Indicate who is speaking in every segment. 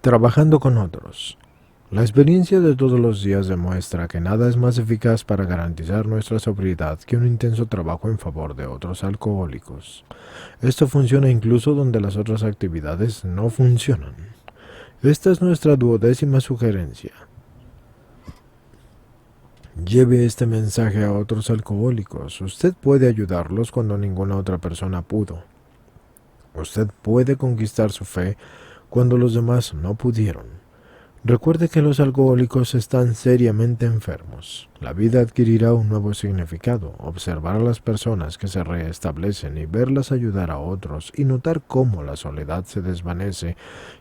Speaker 1: Trabajando con otros. La experiencia de todos los días demuestra que nada es más eficaz para garantizar nuestra sobriedad que un intenso trabajo en favor de otros alcohólicos. Esto funciona incluso donde las otras actividades no funcionan. Esta es nuestra 12ª sugerencia. Lleve este mensaje a otros alcohólicos. Usted puede ayudarlos cuando ninguna otra persona pudo. Usted puede conquistar su fe cuando los demás no pudieron. Recuerde que los alcohólicos están seriamente enfermos. La vida adquirirá un nuevo significado. Observar a las personas que se restablecen y verlas ayudar a otros y notar cómo la soledad se desvanece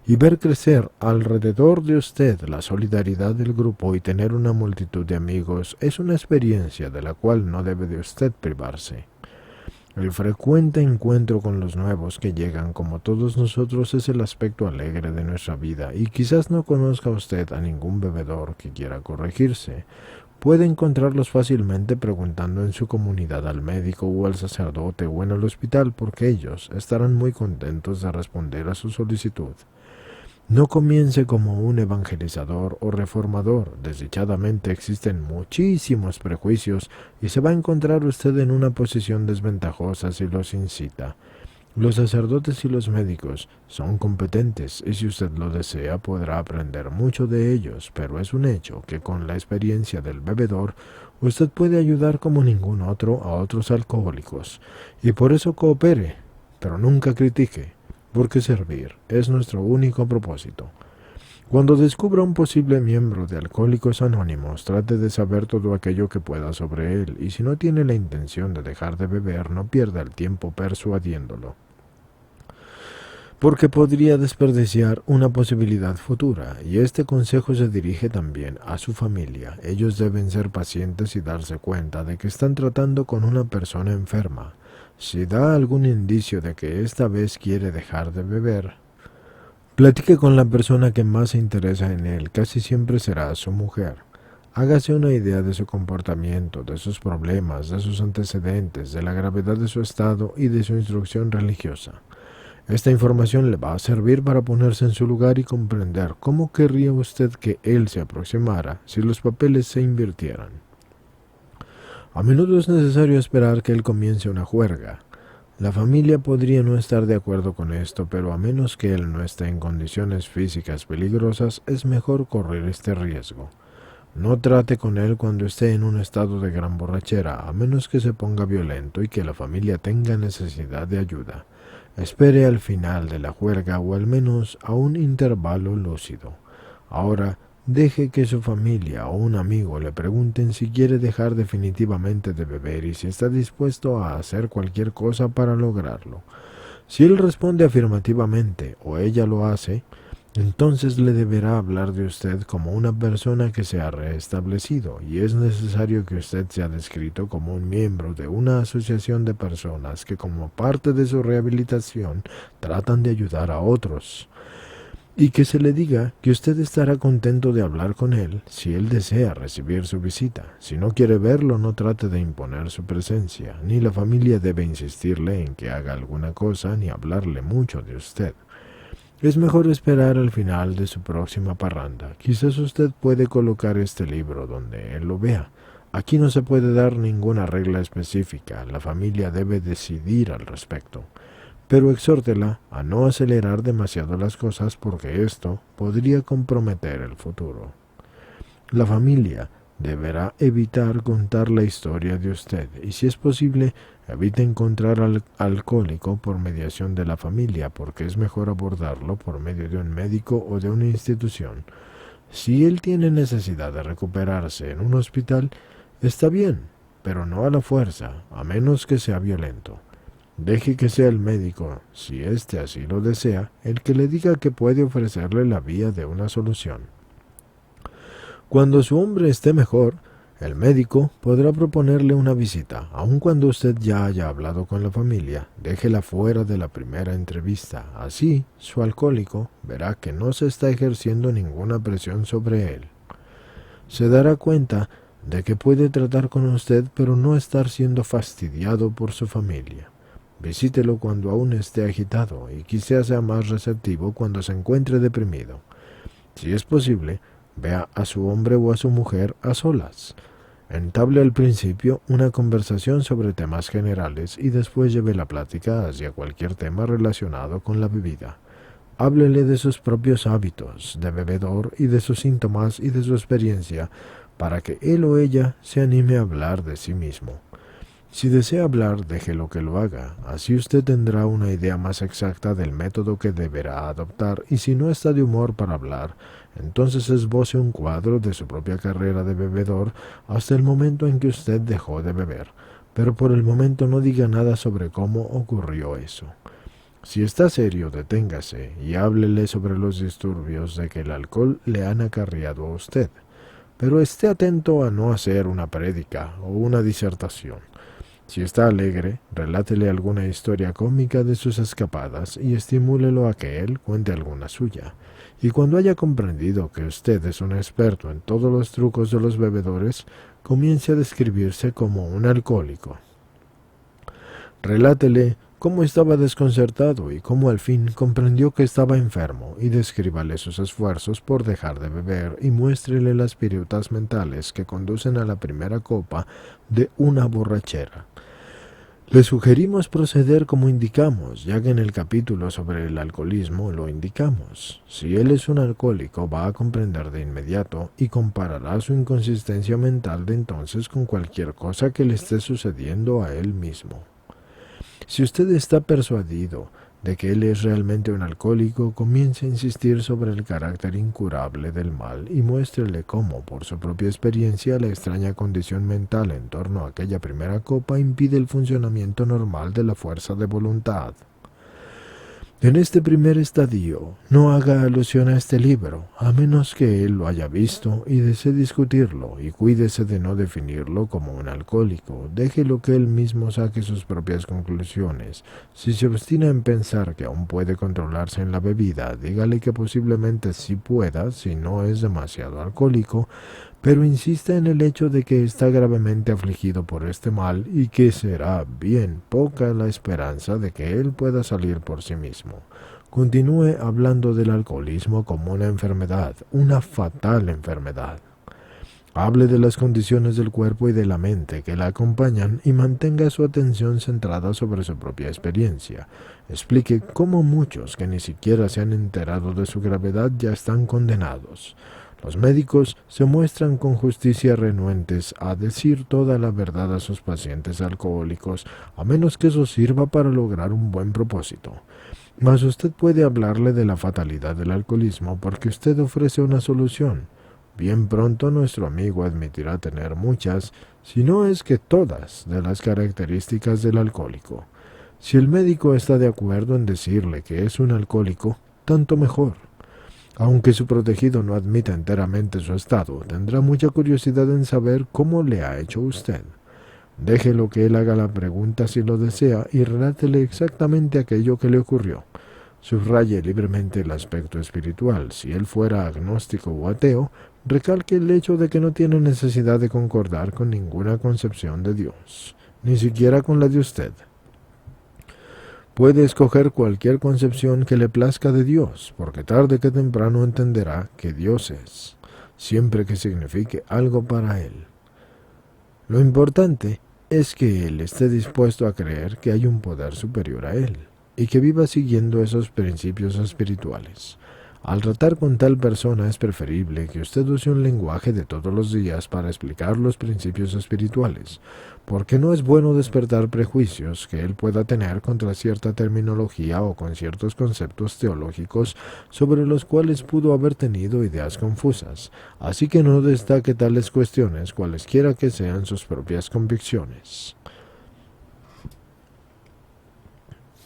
Speaker 1: y ver crecer alrededor de usted la solidaridad del grupo y tener una multitud de amigos es una experiencia de la cual no debe de usted privarse. El frecuente encuentro con los nuevos que llegan como todos nosotros es el aspecto alegre de nuestra vida y quizás no conozca usted a ningún bebedor que quiera corregirse. Puede encontrarlos fácilmente preguntando en su comunidad al médico o al sacerdote o en el hospital porque ellos estarán muy contentos de responder a su solicitud. No comience como un evangelizador o reformador. Desdichadamente existen muchísimos prejuicios y se va a encontrar usted en una posición desventajosa si los incita. Los sacerdotes y los médicos son competentes y si usted lo desea podrá aprender mucho de ellos, pero es un hecho que con la experiencia del bebedor usted puede ayudar como ningún otro a otros alcohólicos y por eso coopere, pero nunca critique. Porque servir es nuestro único propósito. Cuando descubra un posible miembro de Alcohólicos Anónimos, trate de saber todo aquello que pueda sobre él, y si no tiene la intención de dejar de beber, no pierda el tiempo persuadiéndolo. Porque podría desperdiciar una posibilidad futura, y este consejo se dirige también a su familia. Ellos deben ser pacientes y darse cuenta de que están tratando con una persona enferma. Si da algún indicio de que esta vez quiere dejar de beber, platique con la persona que más se interesa en él, casi siempre será su mujer. Hágase una idea de su comportamiento, de sus problemas, de sus antecedentes, de la gravedad de su estado y de su instrucción religiosa. Esta información le va a servir para ponerse en su lugar y comprender cómo querría usted que él se aproximara si los papeles se invirtieran. A menudo es necesario esperar que él comience una juerga. La familia podría no estar de acuerdo con esto, pero a menos que él no esté en condiciones físicas peligrosas, es mejor correr este riesgo. No trate con él cuando esté en un estado de gran borrachera, a menos que se ponga violento y que la familia tenga necesidad de ayuda. Espere al final de la juerga o al menos a un intervalo lúcido. Ahora, deje que su familia o un amigo le pregunten si quiere dejar definitivamente de beber y si está dispuesto a hacer cualquier cosa para lograrlo. Si él responde afirmativamente o ella lo hace, entonces le deberá hablar de usted como una persona que se ha restablecido y es necesario que usted sea descrito como un miembro de una asociación de personas que como parte de su rehabilitación tratan de ayudar a otros. Y que se le diga que usted estará contento de hablar con él si él desea recibir su visita. Si no quiere verlo, no trate de imponer su presencia, ni la familia debe insistirle en que haga alguna cosa ni hablarle mucho de usted. Es mejor esperar al final de su próxima parranda. Quizás usted puede colocar este libro donde él lo vea. Aquí no se puede dar ninguna regla específica, la familia debe decidir al respecto. Pero exhórtela a no acelerar demasiado las cosas porque esto podría comprometer el futuro. La familia deberá evitar contar la historia de usted y si es posible, evite encontrar al alcohólico por mediación de la familia porque es mejor abordarlo por medio de un médico o de una institución. Si él tiene necesidad de recuperarse en un hospital, está bien, pero no a la fuerza, a menos que sea violento. Deje que sea el médico, si éste así lo desea, el que le diga que puede ofrecerle la vía de una solución. Cuando su hombre esté mejor, el médico podrá proponerle una visita, aun cuando usted ya haya hablado con la familia. Déjela fuera de la primera entrevista. Así, su alcohólico verá que no se está ejerciendo ninguna presión sobre él. Se dará cuenta de que puede tratar con usted, pero no estar siendo fastidiado por su familia. Visítelo cuando aún esté agitado y quizás sea más receptivo cuando se encuentre deprimido. Si es posible, vea a su hombre o a su mujer a solas. Entable al principio una conversación sobre temas generales y después lleve la plática hacia cualquier tema relacionado con la bebida. Háblele de sus propios hábitos de bebedor y de sus síntomas y de su experiencia para que él o ella se anime a hablar de sí mismo. Si desea hablar, déjelo que lo haga. Así usted tendrá una idea más exacta del método que deberá adoptar y si no está de humor para hablar, entonces esboce un cuadro de su propia carrera de bebedor hasta el momento en que usted dejó de beber. Pero por el momento no diga nada sobre cómo ocurrió eso. Si está serio, deténgase y háblele sobre los disturbios de que el alcohol le han acarreado a usted. Pero esté atento a no hacer una prédica o una disertación. Si está alegre, relátele alguna historia cómica de sus escapadas y estimúlelo a que él cuente alguna suya. Y cuando haya comprendido que usted es un experto en todos los trucos de los bebedores, comience a describirse como un alcohólico. Relátele cómo estaba desconcertado y cómo al fin comprendió que estaba enfermo, y descríbale sus esfuerzos por dejar de beber y muéstrele las virutas mentales que conducen a la primera copa de una borrachera. Le sugerimos proceder como indicamos, ya que en el capítulo sobre el alcoholismo lo indicamos. Si él es un alcohólico, va a comprender de inmediato y comparará su inconsistencia mental de entonces con cualquier cosa que le esté sucediendo a él mismo. Si usted está persuadido de que él es realmente un alcohólico, comience a insistir sobre el carácter incurable del mal y muéstrele cómo, por su propia experiencia, la extraña condición mental en torno a aquella primera copa impide el funcionamiento normal de la fuerza de voluntad. En este primer estadio, no haga alusión a este libro, a menos que él lo haya visto y desee discutirlo, y cuídese de no definirlo como un alcohólico. Déjelo que él mismo saque sus propias conclusiones. Si se obstina en pensar que aún puede controlarse en la bebida, dígale que posiblemente sí pueda si no es demasiado alcohólico, pero insista en el hecho de que está gravemente afligido por este mal y que será bien poca la esperanza de que él pueda salir por sí mismo. Continúe hablando del alcoholismo como una enfermedad, una fatal enfermedad. Hable de las condiciones del cuerpo y de la mente que la acompañan y mantenga su atención centrada sobre su propia experiencia. Explique cómo muchos que ni siquiera se han enterado de su gravedad ya están condenados. Los médicos se muestran con justicia renuentes a decir toda la verdad a sus pacientes alcohólicos, a menos que eso sirva para lograr un buen propósito. Mas usted puede hablarle de la fatalidad del alcoholismo porque usted ofrece una solución. Bien pronto nuestro amigo admitirá tener muchas, si no es que todas, de las características del alcohólico. Si el médico está de acuerdo en decirle que es un alcohólico, tanto mejor. Aunque su protegido no admita enteramente su estado, tendrá mucha curiosidad en saber cómo le ha hecho usted. Déjelo que él haga la pregunta si lo desea y relátele exactamente aquello que le ocurrió. Subraye libremente el aspecto espiritual. Si él fuera agnóstico o ateo, recalque el hecho de que no tiene necesidad de concordar con ninguna concepción de Dios, ni siquiera con la de usted. Puede escoger cualquier concepción que le plazca de Dios, porque tarde que temprano entenderá que Dios es, siempre que signifique algo para él. Lo importante es que él esté dispuesto a creer que hay un poder superior a él, y que viva siguiendo esos principios espirituales. Al tratar con tal persona es preferible que usted use un lenguaje de todos los días para explicar los principios espirituales, porque no es bueno despertar prejuicios que él pueda tener contra cierta terminología o con ciertos conceptos teológicos sobre los cuales pudo haber tenido ideas confusas, así que no destaque tales cuestiones cualesquiera que sean sus propias convicciones.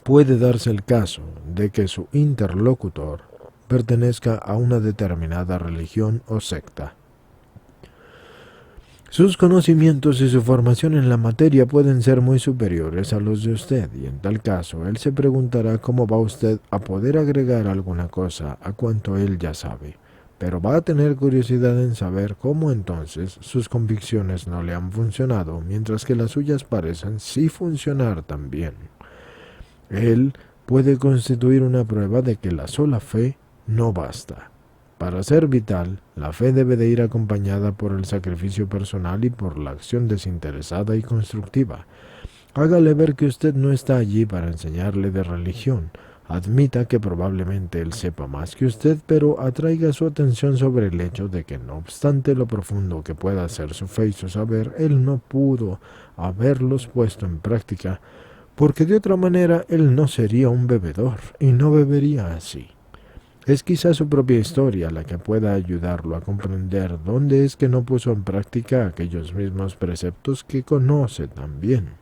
Speaker 1: Puede darse el caso de que su interlocutor pertenezca a una determinada religión o secta. Sus conocimientos y su formación en la materia pueden ser muy superiores a los de usted, y en tal caso él se preguntará cómo va usted a poder agregar alguna cosa a cuanto él ya sabe, pero va a tener curiosidad en saber cómo entonces sus convicciones no le han funcionado, mientras que las suyas parecen sí funcionar también. Él puede constituir una prueba de que la sola fe no basta. Para ser vital, la fe debe de ir acompañada por el sacrificio personal y por la acción desinteresada y constructiva. Hágale ver que usted no está allí para enseñarle de religión. Admita que probablemente él sepa más que usted, pero atraiga su atención sobre el hecho de que no obstante lo profundo que pueda ser su fe y su saber, él no pudo haberlos puesto en práctica, porque de otra manera él no sería un bebedor y no bebería así. Es quizá su propia historia la que pueda ayudarlo a comprender dónde es que no puso en práctica aquellos mismos preceptos que conoce tan bien.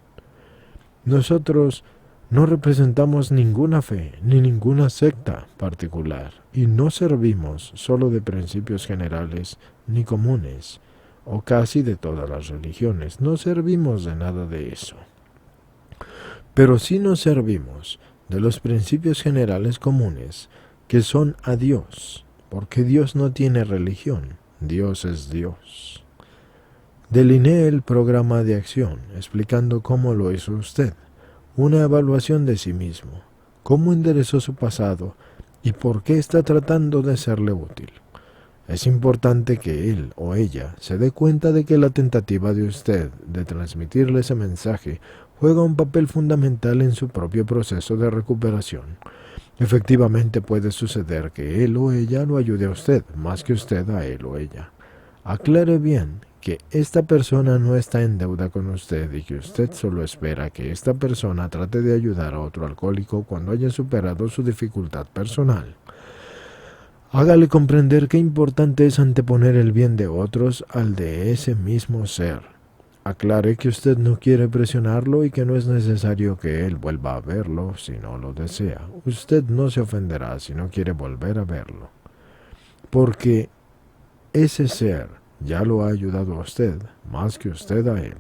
Speaker 1: Nosotros no representamos ninguna fe ni ninguna secta particular y no servimos solo de principios generales ni comunes, o casi de todas las religiones. No servimos de nada de eso. Pero sí nos servimos de los principios generales comunes, que son a Dios, porque Dios no tiene religión, Dios es Dios. Delinee el programa de acción, explicando cómo lo hizo usted, una evaluación de sí mismo, cómo enderezó su pasado y por qué está tratando de serle útil. Es importante que él o ella se dé cuenta de que la tentativa de usted de transmitirle ese mensaje juega un papel fundamental en su propio proceso de recuperación. Efectivamente puede suceder que él o ella lo ayude a usted, más que usted a él o ella. Aclare bien que esta persona no está en deuda con usted y que usted solo espera que esta persona trate de ayudar a otro alcohólico cuando haya superado su dificultad personal. Hágale comprender qué importante es anteponer el bien de otros al de ese mismo ser. Aclare que usted no quiere presionarlo y que no es necesario que él vuelva a verlo si no lo desea. Usted no se ofenderá si no quiere volver a verlo, porque ese ser ya lo ha ayudado a usted más que usted a él.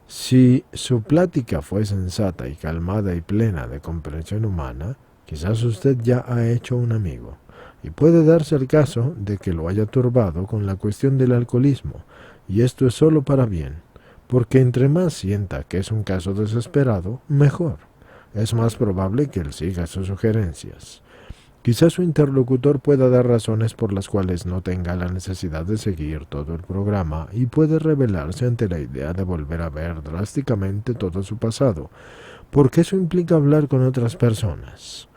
Speaker 1: Si su plática fue sensata y calmada y plena de comprensión humana, quizás usted ya ha hecho un amigo. Y puede darse el caso de que lo haya turbado con la cuestión del alcoholismo, y esto es solo para bien, porque entre más sienta que es un caso desesperado, mejor. Es más probable que él siga sus sugerencias. Quizás su interlocutor pueda dar razones por las cuales no tenga la necesidad de seguir todo el programa y puede rebelarse ante la idea de volver a ver drásticamente todo su pasado, porque eso implica hablar con otras personas.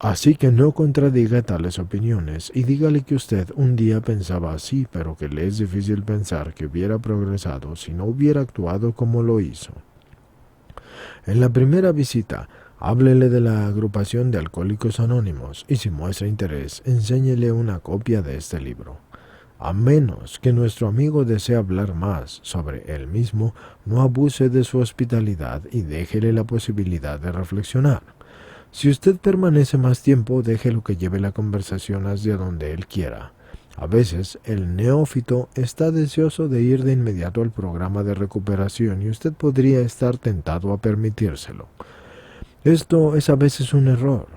Speaker 1: Así que no contradiga tales opiniones y dígale que usted un día pensaba así, pero que le es difícil pensar que hubiera progresado si no hubiera actuado como lo hizo. En la primera visita, háblele de la agrupación de Alcohólicos Anónimos y si muestra interés, enséñele una copia de este libro. A menos que nuestro amigo desee hablar más sobre él mismo, no abuse de su hospitalidad y déjele la posibilidad de reflexionar. Si usted permanece más tiempo, déjelo que lleve la conversación hacia donde él quiera. A veces, el neófito está deseoso de ir de inmediato al programa de recuperación y usted podría estar tentado a permitírselo. Esto es a veces un error.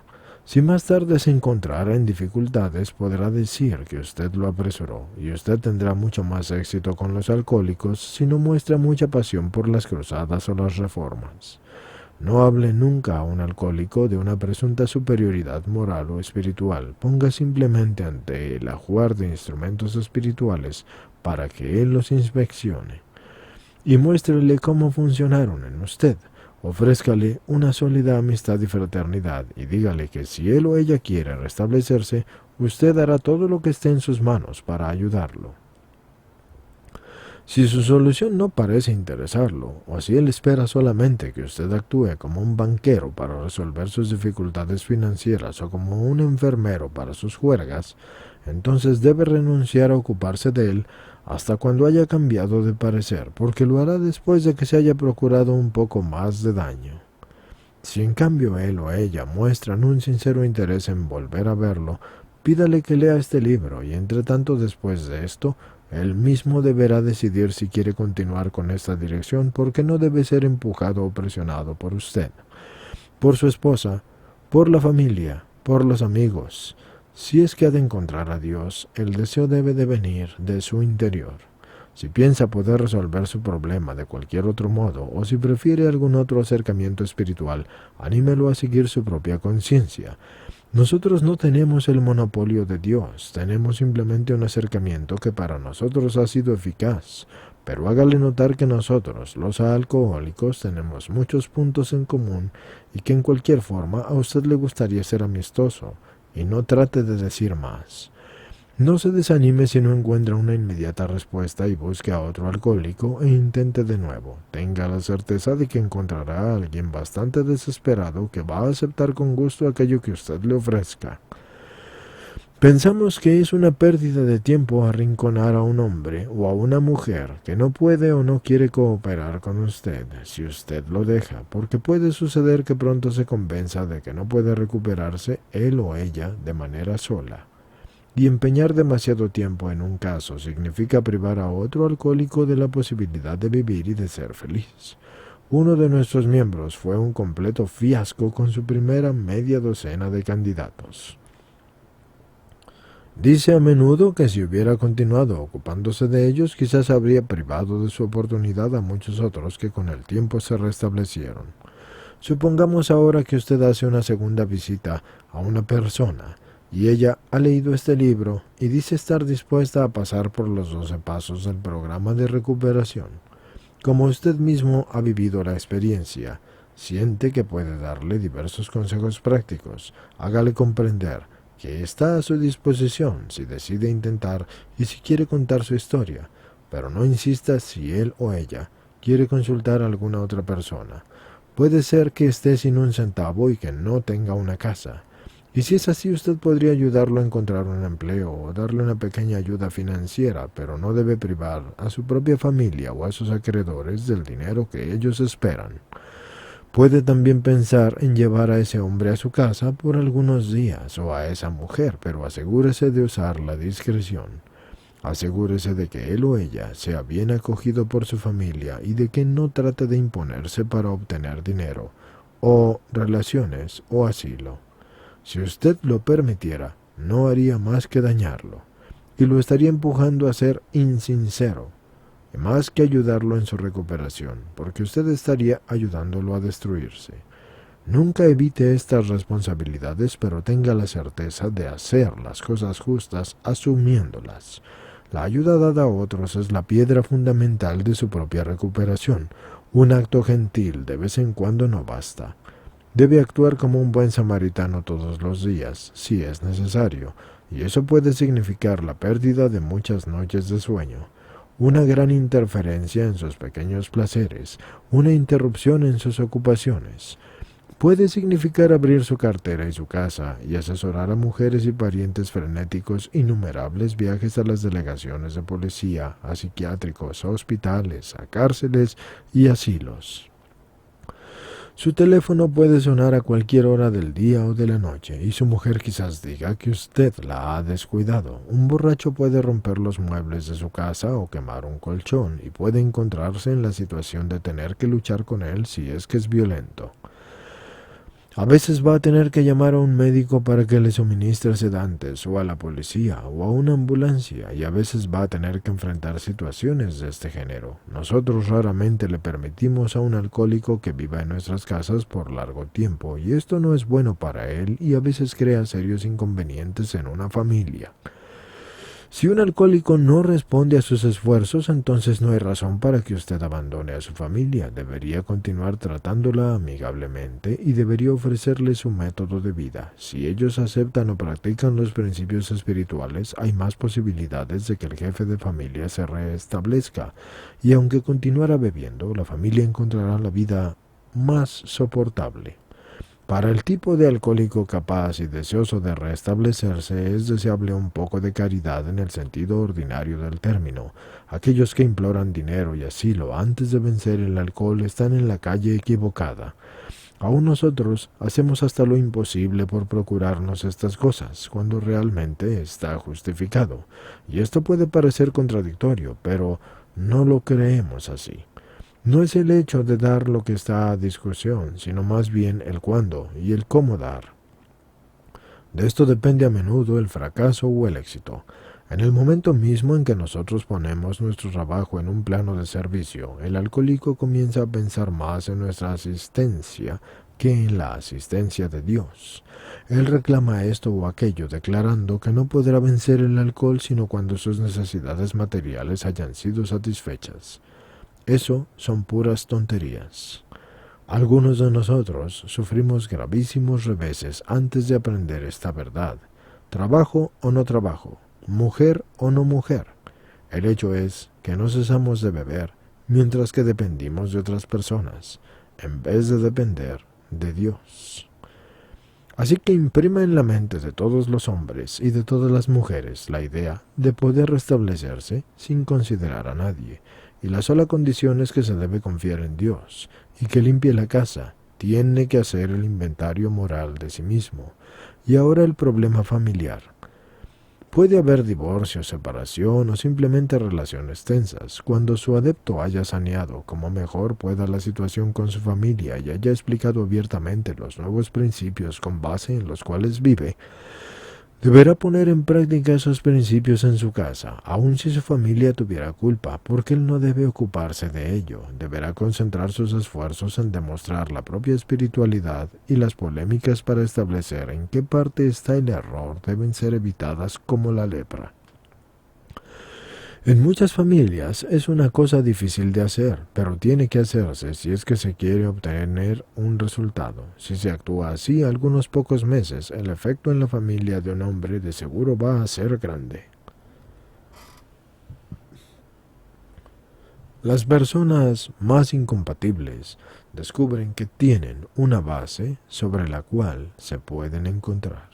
Speaker 1: Si más tarde se encontrara en dificultades, podrá decir que usted lo apresuró, y usted tendrá mucho más éxito con los alcohólicos si no muestra mucha pasión por las cruzadas o las reformas. No hable nunca a un alcohólico de una presunta superioridad moral o espiritual. Ponga simplemente ante él a jugar de instrumentos espirituales para que él los inspeccione. Y muéstrele cómo funcionaron en usted. Ofrézcale una sólida amistad y fraternidad y dígale que si él o ella quiere restablecerse, usted hará todo lo que esté en sus manos para ayudarlo. Si su solución no parece interesarlo, o si él espera solamente que usted actúe como un banquero para resolver sus dificultades financieras o como un enfermero para sus juergas, entonces debe renunciar a ocuparse de él hasta cuando haya cambiado de parecer, porque lo hará después de que se haya procurado un poco más de daño. Si en cambio él o ella muestran un sincero interés en volver a verlo, pídale que lea este libro y entre tanto después de esto, él mismo deberá decidir si quiere continuar con esta dirección porque no debe ser empujado o presionado por usted, por su esposa, por la familia, por los amigos. Si es que ha de encontrar a Dios, el deseo debe de venir de su interior. Si piensa poder resolver su problema de cualquier otro modo o si prefiere algún otro acercamiento espiritual, anímelo a seguir su propia conciencia. Nosotros no tenemos el monopolio de Dios, tenemos simplemente un acercamiento que para nosotros ha sido eficaz, pero hágale notar que nosotros, los alcohólicos, tenemos muchos puntos en común y que en cualquier forma a usted le gustaría ser amistoso, y no trate de decir más. No se desanime si no encuentra una inmediata respuesta y busque a otro alcohólico e intente de nuevo. Tenga la certeza de que encontrará a alguien bastante desesperado que va a aceptar con gusto aquello que usted le ofrezca. Pensamos que es una pérdida de tiempo arrinconar a un hombre o a una mujer que no puede o no quiere cooperar con usted si usted lo deja, porque puede suceder que pronto se convenza de que no puede recuperarse él o ella de manera sola. Y empeñar demasiado tiempo en un caso significa privar a otro alcohólico de la posibilidad de vivir y de ser feliz. Uno de nuestros miembros fue un completo fiasco con su primera media docena de candidatos. Dice a menudo que si hubiera continuado ocupándose de ellos, quizás habría privado de su oportunidad a muchos otros que con el tiempo se restablecieron. Supongamos ahora que usted hace una segunda visita a una persona, y ella ha leído este libro y dice estar dispuesta a pasar por los 12 pasos del programa de recuperación. Como usted mismo ha vivido la experiencia, siente que puede darle diversos consejos prácticos. Hágale comprender que está a su disposición si decide intentar y si quiere contar su historia, pero no insista si él o ella quiere consultar a alguna otra persona. Puede ser que esté sin un centavo y que no tenga una casa. Y si es así, usted podría ayudarlo a encontrar un empleo o darle una pequeña ayuda financiera, pero no debe privar a su propia familia o a sus acreedores del dinero que ellos esperan. Puede también pensar en llevar a ese hombre a su casa por algunos días o a esa mujer, pero asegúrese de usar la discreción. Asegúrese de que él o ella sea bien acogido por su familia y de que no trate de imponerse para obtener dinero, o relaciones, o asilo. Si usted lo permitiera, no haría más que dañarlo, y lo estaría empujando a ser insincero, más que ayudarlo en su recuperación, porque usted estaría ayudándolo a destruirse. Nunca evite estas responsabilidades, pero tenga la certeza de hacer las cosas justas asumiéndolas. La ayuda dada a otros es la piedra fundamental de su propia recuperación. Un acto gentil de vez en cuando no basta. Debe actuar como un buen samaritano todos los días, si es necesario, y eso puede significar la pérdida de muchas noches de sueño, una gran interferencia en sus pequeños placeres, una interrupción en sus ocupaciones. Puede significar abrir su cartera y su casa y asesorar a mujeres y parientes frenéticos innumerables viajes a las delegaciones de policía, a psiquiátricos, a hospitales, a cárceles y asilos. Su teléfono puede sonar a cualquier hora del día o de la noche, y su mujer quizás diga que usted la ha descuidado. Un borracho puede romper los muebles de su casa o quemar un colchón, y puede encontrarse en la situación de tener que luchar con él si es que es violento. A veces va a tener que llamar a un médico para que le suministre sedantes, o a la policía, o a una ambulancia, y a veces va a tener que enfrentar situaciones de este género. Nosotros raramente le permitimos a un alcohólico que viva en nuestras casas por largo tiempo, y esto no es bueno para él y a veces crea serios inconvenientes en una familia. Si un alcohólico no responde a sus esfuerzos, entonces no hay razón para que usted abandone a su familia. Debería continuar tratándola amigablemente y debería ofrecerle su método de vida. Si ellos aceptan o practican los principios espirituales, hay más posibilidades de que el jefe de familia se restablezca. Y aunque continuara bebiendo, la familia encontrará la vida más soportable. Para el tipo de alcohólico capaz y deseoso de restablecerse es deseable un poco de caridad en el sentido ordinario del término. Aquellos que imploran dinero y asilo antes de vencer el alcohol están en la calle equivocada. Aún nosotros hacemos hasta lo imposible por procurarnos estas cosas, cuando realmente está justificado. Y esto puede parecer contradictorio, pero no lo creemos así. No es el hecho de dar lo que está a discusión, sino más bien el cuándo y el cómo dar. De esto depende a menudo el fracaso o el éxito. En el momento mismo en que nosotros ponemos nuestro trabajo en un plano de servicio, el alcohólico comienza a pensar más en nuestra asistencia que en la asistencia de Dios. Él reclama esto o aquello, declarando que no podrá vencer el alcohol sino cuando sus necesidades materiales hayan sido satisfechas. Eso son puras tonterías. Algunos de nosotros sufrimos gravísimos reveses antes de aprender esta verdad. Trabajo o no trabajo, mujer o no mujer. El hecho es que no cesamos de beber mientras que dependimos de otras personas, en vez de depender de Dios. Así que imprima en la mente de todos los hombres y de todas las mujeres la idea de poder restablecerse sin considerar a nadie, y la sola condición es que se debe confiar en Dios, y que limpie la casa, tiene que hacer el inventario moral de sí mismo. Y ahora el problema familiar. Puede haber divorcio, separación o simplemente relaciones tensas. Cuando su adepto haya saneado como mejor pueda la situación con su familia y haya explicado abiertamente los nuevos principios con base en los cuales vive, deberá poner en práctica esos principios en su casa, aun si su familia tuviera culpa, porque él no debe ocuparse de ello. Deberá concentrar sus esfuerzos en demostrar la propia espiritualidad, y las polémicas para establecer en qué parte está el error deben ser evitadas como la lepra. En muchas familias es una cosa difícil de hacer, pero tiene que hacerse si es que se quiere obtener un resultado. Si se actúa así algunos pocos meses, el efecto en la familia de un hombre de seguro va a ser grande. Las personas más incompatibles descubren que tienen una base sobre la cual se pueden encontrar.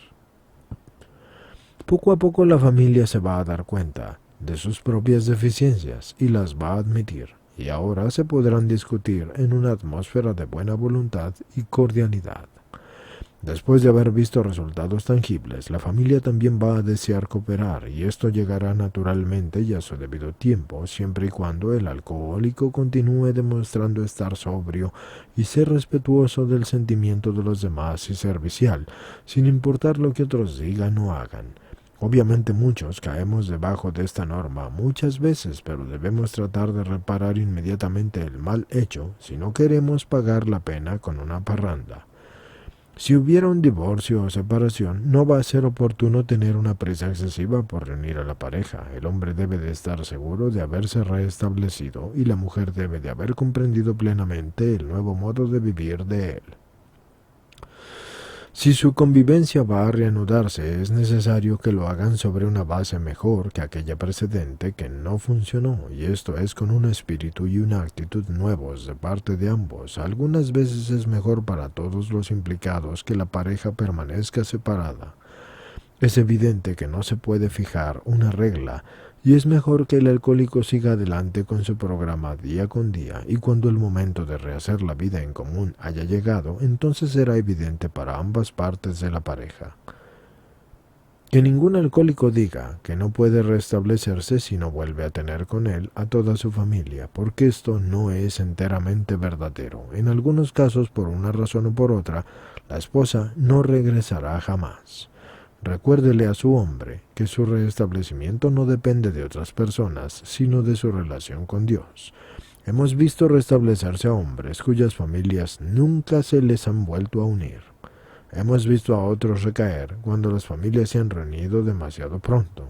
Speaker 1: Poco a poco la familia se va a dar cuenta de sus propias deficiencias y las va a admitir, y ahora se podrán discutir en una atmósfera de buena voluntad y cordialidad. Después de haber visto resultados tangibles, la familia también va a desear cooperar, y esto llegará naturalmente y a su debido tiempo, siempre y cuando el alcohólico continúe demostrando estar sobrio y ser respetuoso del sentimiento de los demás y servicial, sin importar lo que otros digan o hagan. Obviamente muchos caemos debajo de esta norma muchas veces, pero debemos tratar de reparar inmediatamente el mal hecho si no queremos pagar la pena con una parranda. Si hubiera un divorcio o separación, no va a ser oportuno tener una prisa excesiva por reunir a la pareja. El hombre debe de estar seguro de haberse restablecido y la mujer debe de haber comprendido plenamente el nuevo modo de vivir de él. Si su convivencia va a reanudarse, es necesario que lo hagan sobre una base mejor que aquella precedente que no funcionó, y esto es con un espíritu y una actitud nuevos de parte de ambos. Algunas veces es mejor para todos los implicados que la pareja permanezca separada. Es evidente que no se puede fijar una regla, y es mejor que el alcohólico siga adelante con su programa día con día, y cuando el momento de rehacer la vida en común haya llegado, entonces será evidente para ambas partes de la pareja. Que ningún alcohólico diga que no puede restablecerse si no vuelve a tener con él a toda su familia, porque esto no es enteramente verdadero. En algunos casos, por una razón o por otra, la esposa no regresará jamás. Recuérdele a su hombre que su restablecimiento no depende de otras personas, sino de su relación con Dios. Hemos visto restablecerse a hombres cuyas familias nunca se les han vuelto a unir. Hemos visto a otros recaer cuando las familias se han reunido demasiado pronto.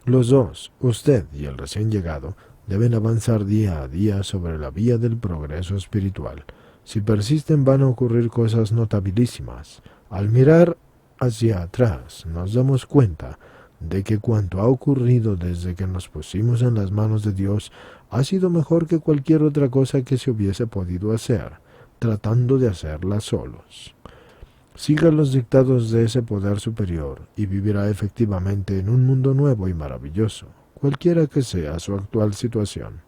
Speaker 1: Los dos, usted y el recién llegado, deben avanzar día a día sobre la vía del progreso espiritual. Si persisten van a ocurrir cosas notabilísimas. Al mirar hacia atrás, nos damos cuenta de que cuanto ha ocurrido desde que nos pusimos en las manos de Dios ha sido mejor que cualquier otra cosa que se hubiese podido hacer, tratando de hacerla solos. Siga los dictados de ese poder superior y vivirá efectivamente en un mundo nuevo y maravilloso, cualquiera que sea su actual situación.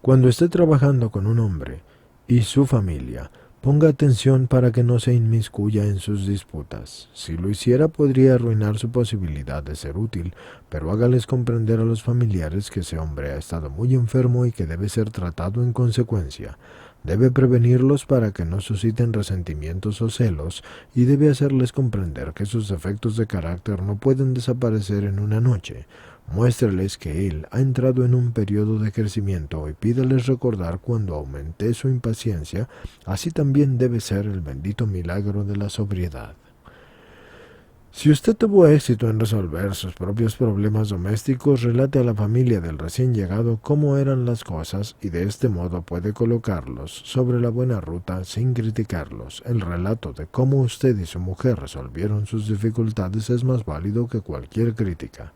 Speaker 1: Cuando esté trabajando con un hombre y su familia, ponga atención para que no se inmiscuya en sus disputas. Si lo hiciera podría arruinar su posibilidad de ser útil, pero hágales comprender a los familiares que ese hombre ha estado muy enfermo y que debe ser tratado en consecuencia. Debe prevenirlos para que no susciten resentimientos o celos y debe hacerles comprender que sus defectos de carácter no pueden desaparecer en una noche. Muéstreles que él ha entrado en un periodo de crecimiento y pídales recordar cuando aumenté su impaciencia, así también debe ser el bendito milagro de la sobriedad. Si usted tuvo éxito en resolver sus propios problemas domésticos, relate a la familia del recién llegado cómo eran las cosas y de este modo puede colocarlos sobre la buena ruta sin criticarlos. El relato de cómo usted y su mujer resolvieron sus dificultades es más válido que cualquier crítica.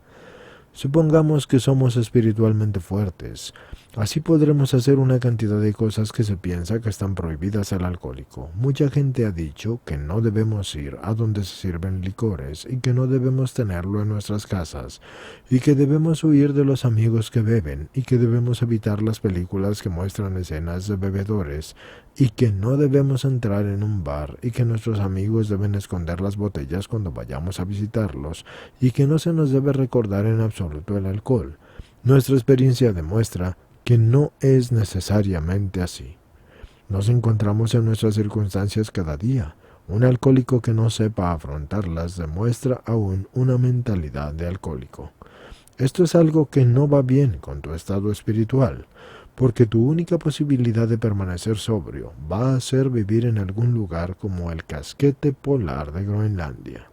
Speaker 1: Supongamos que somos espiritualmente fuertes. Así podremos hacer una cantidad de cosas que se piensa que están prohibidas al alcohólico. Mucha gente ha dicho que no debemos ir a donde se sirven licores y que no debemos tenerlo en nuestras casas y que debemos huir de los amigos que beben y que debemos evitar las películas que muestran escenas de bebedores y que no debemos entrar en un bar y que nuestros amigos deben esconder las botellas cuando vayamos a visitarlos y que no se nos debe recordar en absoluto el alcohol. Nuestra experiencia demuestra que no es necesariamente así. Nos encontramos en nuestras circunstancias cada día. Un alcohólico que no sepa afrontarlas demuestra aún una mentalidad de alcohólico. Esto es algo que no va bien con tu estado espiritual, porque tu única posibilidad de permanecer sobrio va a ser vivir en algún lugar como el casquete polar de Groenlandia.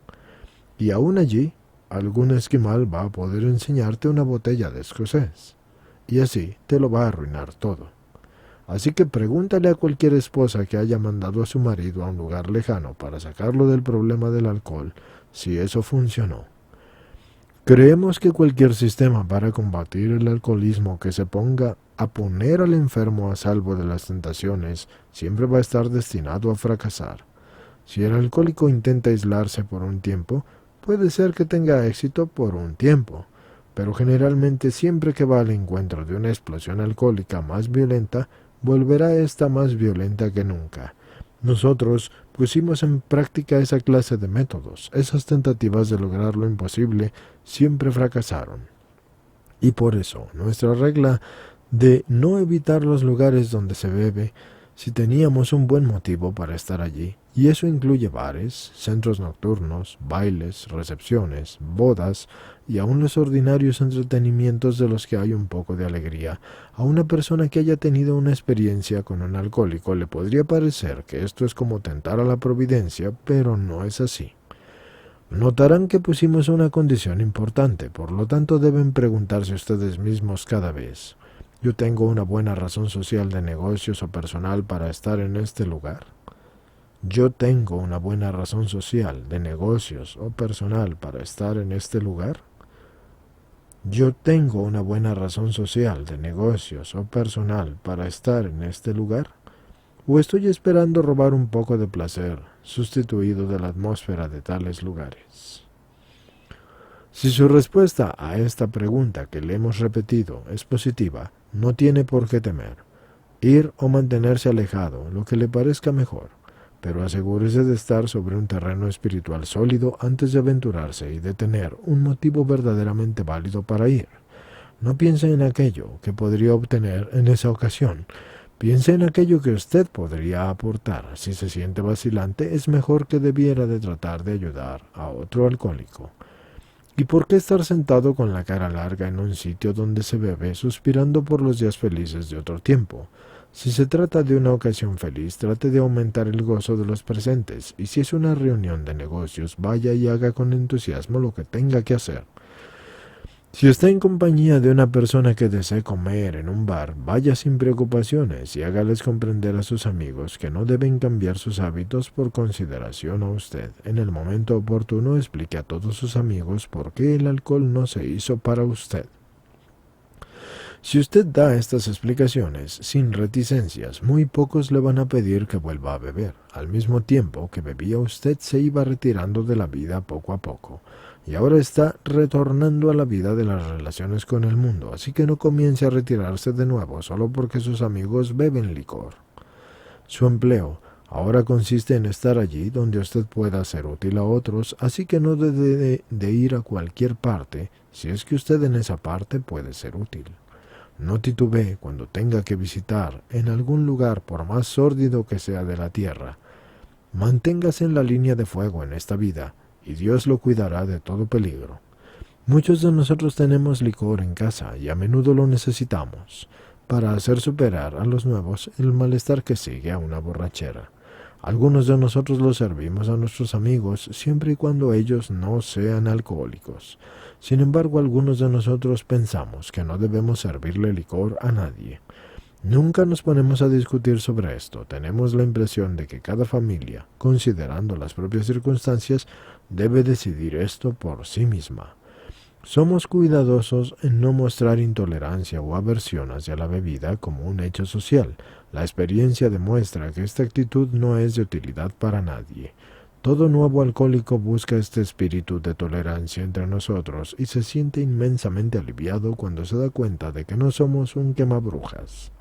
Speaker 1: Y aún allí, algún esquimal va a poder enseñarte una botella de escocés, y así te lo va a arruinar todo. Así que pregúntale a cualquier esposa que haya mandado a su marido a un lugar lejano para sacarlo del problema del alcohol, si eso funcionó. Creemos que cualquier sistema para combatir el alcoholismo que se ponga a poner al enfermo a salvo de las tentaciones siempre va a estar destinado a fracasar. Si el alcohólico intenta aislarse por un tiempo, puede ser que tenga éxito por un tiempo, pero generalmente siempre que va al encuentro de una explosión alcohólica más violenta, volverá esta más violenta que nunca. Nosotros pusimos en práctica esa clase de métodos. Esas tentativas de lograr lo imposible siempre fracasaron. Y por eso, nuestra regla de no evitar los lugares donde se bebe, si teníamos un buen motivo para estar allí, y eso incluye bares, centros nocturnos, bailes, recepciones, bodas y aun los ordinarios entretenimientos de los que hay un poco de alegría. A una persona que haya tenido una experiencia con un alcohólico le podría parecer que esto es como tentar a la providencia, pero no es así. Notarán que pusimos una condición importante, por lo tanto deben preguntarse ustedes mismos cada vez: ¿yo tengo una buena razón social de negocios o personal para estar en este lugar? ¿Yo tengo una buena razón social, de negocios o personal para estar en este lugar? ¿Yo tengo una buena razón social, de negocios o personal para estar en este lugar? ¿O estoy esperando robar un poco de placer, sustituido de la atmósfera de tales lugares? Si su respuesta a esta pregunta que le hemos repetido es positiva, no tiene por qué temer. Ir o mantenerse alejado, lo que le parezca mejor. Pero asegúrese de estar sobre un terreno espiritual sólido antes de aventurarse y de tener un motivo verdaderamente válido para ir. No piense en aquello que podría obtener en esa ocasión. Piense en aquello que usted podría aportar. Si se siente vacilante, es mejor que debiera de tratar de ayudar a otro alcohólico. ¿Y por qué estar sentado con la cara larga en un sitio donde se bebe, suspirando por los días felices de otro tiempo? Si se trata de una ocasión feliz, trate de aumentar el gozo de los presentes, y si es una reunión de negocios, vaya y haga con entusiasmo lo que tenga que hacer. Si está en compañía de una persona que desee comer en un bar, vaya sin preocupaciones y hágales comprender a sus amigos que no deben cambiar sus hábitos por consideración a usted. En el momento oportuno, explique a todos sus amigos por qué el alcohol no se hizo para usted. Si usted da estas explicaciones sin reticencias, muy pocos le van a pedir que vuelva a beber. Al mismo tiempo que bebía, usted se iba retirando de la vida poco a poco, y ahora está retornando a la vida de las relaciones con el mundo, así que no comience a retirarse de nuevo solo porque sus amigos beben licor. Su empleo ahora consiste en estar allí donde usted pueda ser útil a otros, así que no debe de ir a cualquier parte si es que usted en esa parte puede ser útil. No titubee cuando tenga que visitar en algún lugar, por más sórdido que sea de la tierra. Manténgase en la línea de fuego en esta vida, y Dios lo cuidará de todo peligro. Muchos de nosotros tenemos licor en casa y a menudo lo necesitamos para hacer superar a los nuevos el malestar que sigue a una borrachera. Algunos de nosotros lo servimos a nuestros amigos siempre y cuando ellos no sean alcohólicos. Sin embargo, algunos de nosotros pensamos que no debemos servirle licor a nadie. Nunca nos ponemos a discutir sobre esto. Tenemos la impresión de que cada familia, considerando las propias circunstancias, debe decidir esto por sí misma. Somos cuidadosos en no mostrar intolerancia o aversión hacia la bebida como un hecho social. La experiencia demuestra que esta actitud no es de utilidad para nadie. Todo nuevo alcohólico busca este espíritu de tolerancia entre nosotros y se siente inmensamente aliviado cuando se da cuenta de que no somos un quemabrujas.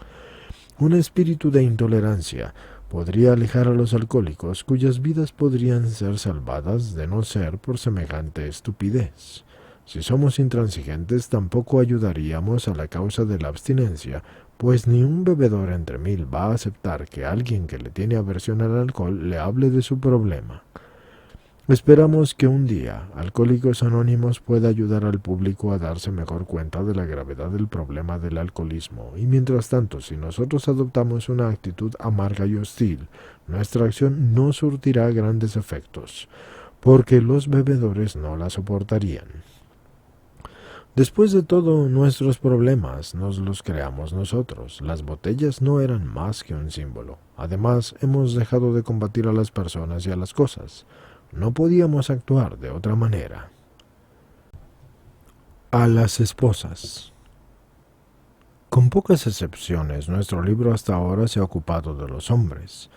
Speaker 1: Un espíritu de intolerancia podría alejar a los alcohólicos cuyas vidas podrían ser salvadas de no ser por semejante estupidez. Si somos intransigentes, tampoco ayudaríamos a la causa de la abstinencia, pues ni un bebedor entre 1000 va a aceptar que alguien que le tiene aversión al alcohol le hable de su problema. Esperamos que un día Alcohólicos Anónimos pueda ayudar al público a darse mejor cuenta de la gravedad del problema del alcoholismo, y mientras tanto, si nosotros adoptamos una actitud amarga y hostil, nuestra acción no surtirá grandes efectos, porque los bebedores no la soportarían. Después de todo, nuestros problemas nos los creamos nosotros. Las botellas no eran más que un símbolo. Además, hemos dejado de combatir a las personas y a las cosas. No podíamos actuar de otra manera. A las esposas. Con pocas excepciones, nuestro libro hasta ahora se ha ocupado de los hombres,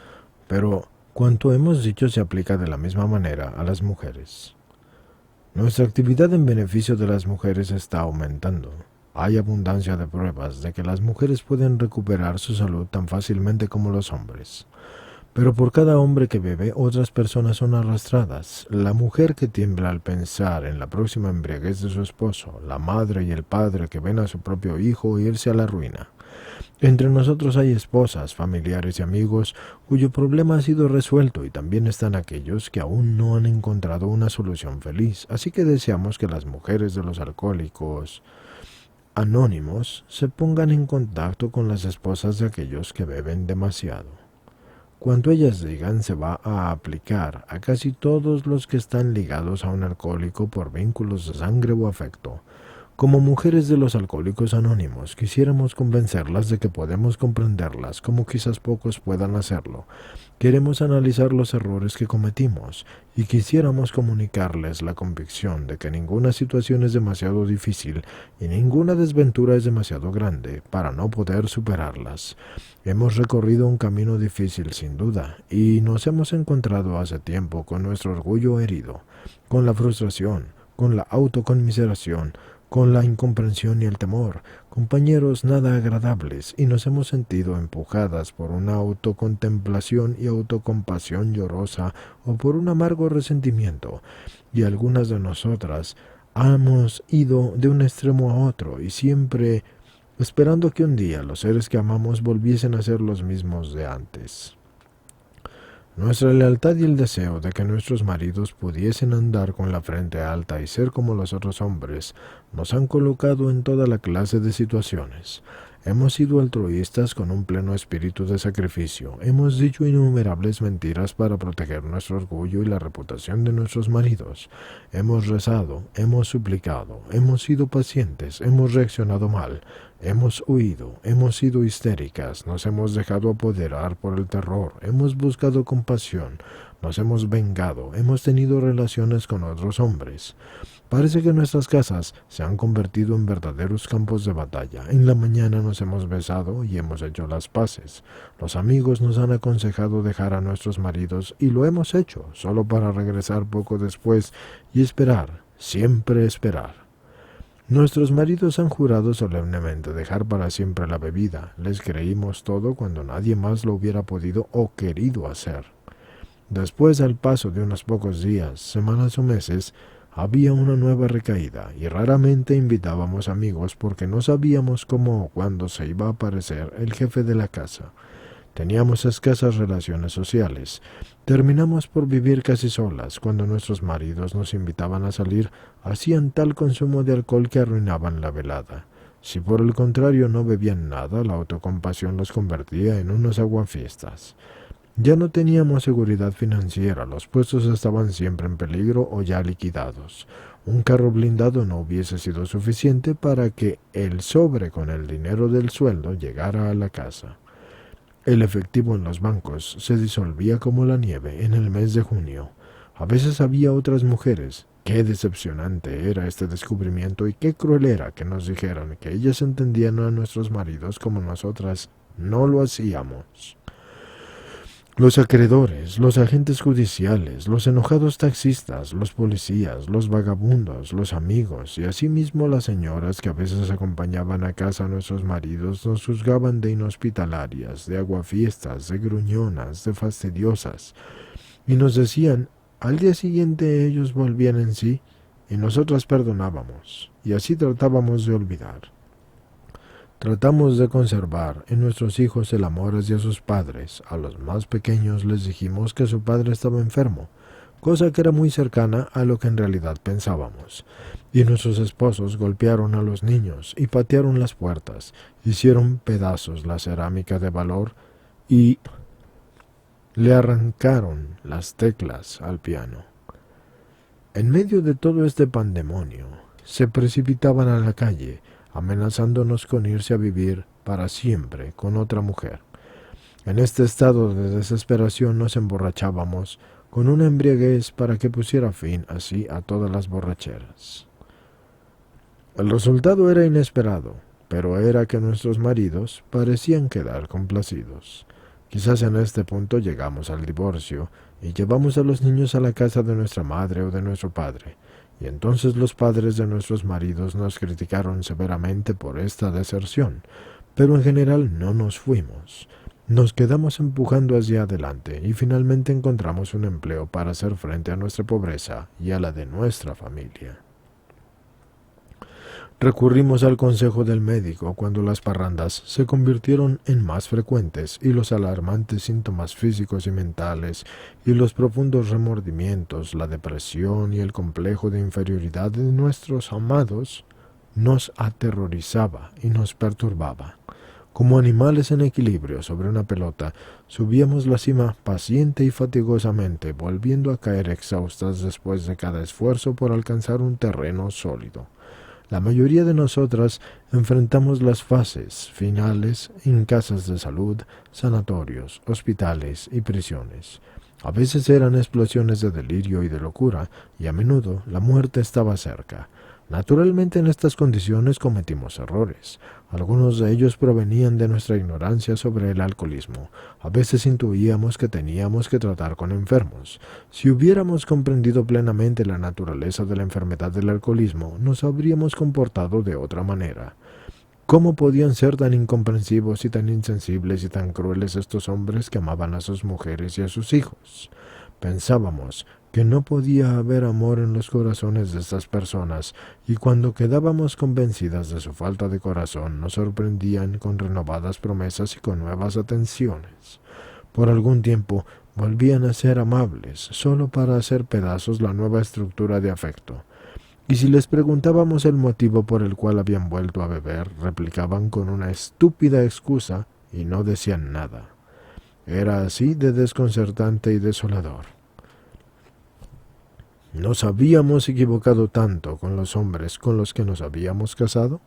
Speaker 1: pero cuanto hemos dicho se aplica de la misma manera a las mujeres. Nuestra actividad en beneficio de las mujeres está aumentando. Hay abundancia de pruebas de que las mujeres pueden recuperar su salud tan fácilmente como los hombres. Pero por cada hombre que bebe, otras personas son arrastradas. La mujer que tiembla al pensar en la próxima embriaguez de su esposo, la madre y el padre que ven a su propio hijo irse a la ruina. Entre nosotros hay esposas, familiares y amigos cuyo problema ha sido resuelto, y también están aquellos que aún no han encontrado una solución feliz. Así que deseamos que las mujeres de los alcohólicos anónimos se pongan en contacto con las esposas de aquellos que beben demasiado. Cuanto ellas digan se va a aplicar a casi todos los que están ligados a un alcohólico por vínculos de sangre o afecto. Como mujeres de los Alcohólicos Anónimos, quisiéramos convencerlas de que podemos comprenderlas, como quizás pocos puedan hacerlo. Queremos analizar los errores que cometimos y quisiéramos comunicarles la convicción de que ninguna situación es demasiado difícil y ninguna desventura es demasiado grande para no poder superarlas. Hemos recorrido un camino difícil sin duda y nos hemos encontrado hace tiempo con nuestro orgullo herido, con la frustración, con la autoconmiseración, con la incomprensión y el temor, compañeros nada agradables, y nos hemos sentido empujadas por una autocontemplación y autocompasión llorosa o por un amargo resentimiento, y algunas de nosotras hemos ido de un extremo a otro, y siempre esperando que un día los seres que amamos volviesen a ser los mismos de antes. Nuestra lealtad y el deseo de que nuestros maridos pudiesen andar con la frente alta y ser como los otros hombres nos han colocado en toda la clase de situaciones. Hemos sido altruistas con un pleno espíritu de sacrificio. Hemos dicho innumerables mentiras para proteger nuestro orgullo y la reputación de nuestros maridos. Hemos rezado, hemos suplicado, hemos sido pacientes, hemos reaccionado mal, hemos huido, hemos sido histéricas, nos hemos dejado apoderar por el terror, hemos buscado compasión, nos hemos vengado, hemos tenido relaciones con otros hombres. Parece que nuestras casas se han convertido en verdaderos campos de batalla. En la mañana nos hemos besado y hemos hecho las paces. Los amigos nos han aconsejado dejar a nuestros maridos y lo hemos hecho, solo para regresar poco después y esperar, siempre esperar. Nuestros maridos han jurado solemnemente dejar para siempre la bebida. Les creímos todo cuando nadie más lo hubiera podido o querido hacer. Después, al paso de unos pocos días, semanas o meses, había una nueva recaída y raramente invitábamos amigos porque no sabíamos cómo o cuándo se iba a aparecer el jefe de la casa. Teníamos escasas relaciones sociales. Terminamos por vivir casi solas. Cuando nuestros maridos nos invitaban a salir, hacían tal consumo de alcohol que arruinaban la velada. Si por el contrario no bebían nada, la autocompasión los convertía en unos aguafiestas. Ya no teníamos seguridad financiera, los puestos estaban siempre en peligro o ya liquidados. Un carro blindado no hubiese sido suficiente para que el sobre con el dinero del sueldo llegara a la casa. El efectivo en los bancos se disolvía como la nieve en el mes de junio. A veces había otras mujeres. Qué decepcionante era este descubrimiento y qué cruel era que nos dijeran que ellas entendían a nuestros maridos como nosotras no lo hacíamos. Los acreedores, los agentes judiciales, los enojados taxistas, los policías, los vagabundos, los amigos y asimismo las señoras que a veces acompañaban a casa a nuestros maridos nos juzgaban de inhospitalarias, de aguafiestas, de gruñonas, de fastidiosas, y nos decían, al día siguiente ellos volvían en sí y nosotras perdonábamos, y así tratábamos de olvidar. Tratamos de conservar en nuestros hijos el amor hacia sus padres. A los más pequeños les dijimos que su padre estaba enfermo, cosa que era muy cercana a lo que en realidad pensábamos. Y nuestros esposos golpearon a los niños y patearon las puertas, hicieron pedazos la cerámica de valor y le arrancaron las teclas al piano. En medio de todo este pandemonio, se precipitaban a la calle, amenazándonos con irse a vivir para siempre con otra mujer. En este estado de desesperación nos emborrachábamos con una embriaguez para que pusiera fin así a todas las borracheras. El resultado era inesperado, pero era que nuestros maridos parecían quedar complacidos. Quizás en este punto llegamos al divorcio y llevamos a los niños a la casa de nuestra madre o de nuestro padre. Y entonces los padres de nuestros maridos nos criticaron severamente por esta deserción, pero en general no nos fuimos. Nos quedamos empujando hacia adelante y finalmente encontramos un empleo para hacer frente a nuestra pobreza y a la de nuestra familia. Recurrimos al consejo del médico cuando las parrandas se convirtieron en más frecuentes y los alarmantes síntomas físicos y mentales y los profundos remordimientos, la depresión y el complejo de inferioridad de nuestros amados nos aterrorizaba y nos perturbaba. Como animales en equilibrio sobre una pelota, subíamos la cima paciente y fatigosamente, volviendo a caer exhaustas después de cada esfuerzo por alcanzar un terreno sólido. La mayoría de nosotras enfrentamos las fases finales en casas de salud, sanatorios, hospitales y prisiones. A veces eran explosiones de delirio y de locura, y a menudo la muerte estaba cerca. Naturalmente en estas condiciones cometimos errores. Algunos de ellos provenían de nuestra ignorancia sobre el alcoholismo. A veces intuíamos que teníamos que tratar con enfermos. Si hubiéramos comprendido plenamente la naturaleza de la enfermedad del alcoholismo, nos habríamos comportado de otra manera. ¿Cómo podían ser tan incomprensivos y tan insensibles y tan crueles estos hombres que amaban a sus mujeres y a sus hijos? Pensábamos que no podía haber amor en los corazones de estas personas, y cuando quedábamos convencidas de su falta de corazón, nos sorprendían con renovadas promesas y con nuevas atenciones. Por algún tiempo volvían a ser amables, solo para hacer pedazos la nueva estructura de afecto. Y si les preguntábamos el motivo por el cual habían vuelto a beber, replicaban con una estúpida excusa y no decían nada. Era así de desconcertante y desolador. ¿Nos habíamos equivocado tanto con los hombres con los que nos habíamos casado?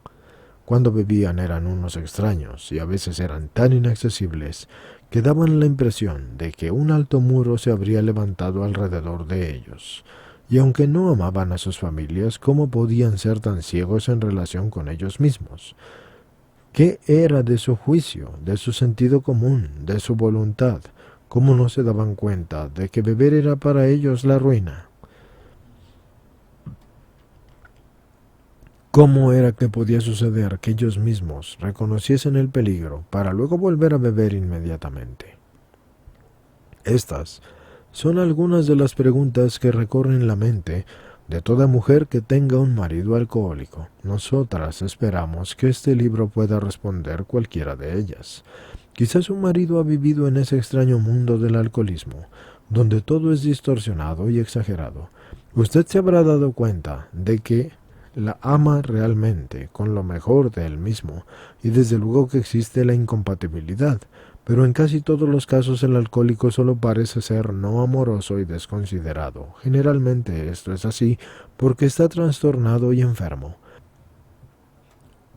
Speaker 1: Cuando bebían eran unos extraños y a veces eran tan inaccesibles que daban la impresión de que un alto muro se habría levantado alrededor de ellos. Y aunque no amaban a sus familias, ¿cómo podían ser tan ciegos en relación con ellos mismos? ¿Qué era de su juicio, de su sentido común, de su voluntad? ¿Cómo no se daban cuenta de que beber era para ellos la ruina? ¿Cómo era que podía suceder que ellos mismos reconociesen el peligro para luego volver a beber inmediatamente? Estas son algunas de las preguntas que recorren la mente de toda mujer que tenga un marido alcohólico. Nosotras esperamos que este libro pueda responder cualquiera de ellas. Quizás su marido ha vivido en ese extraño mundo del alcoholismo, donde todo es distorsionado y exagerado. Usted se habrá dado cuenta de que la ama realmente con lo mejor de él mismo, y desde luego que existe la incompatibilidad, pero en casi todos los casos el alcohólico solo parece ser no amoroso y desconsiderado. Generalmente esto es así porque está trastornado y enfermo.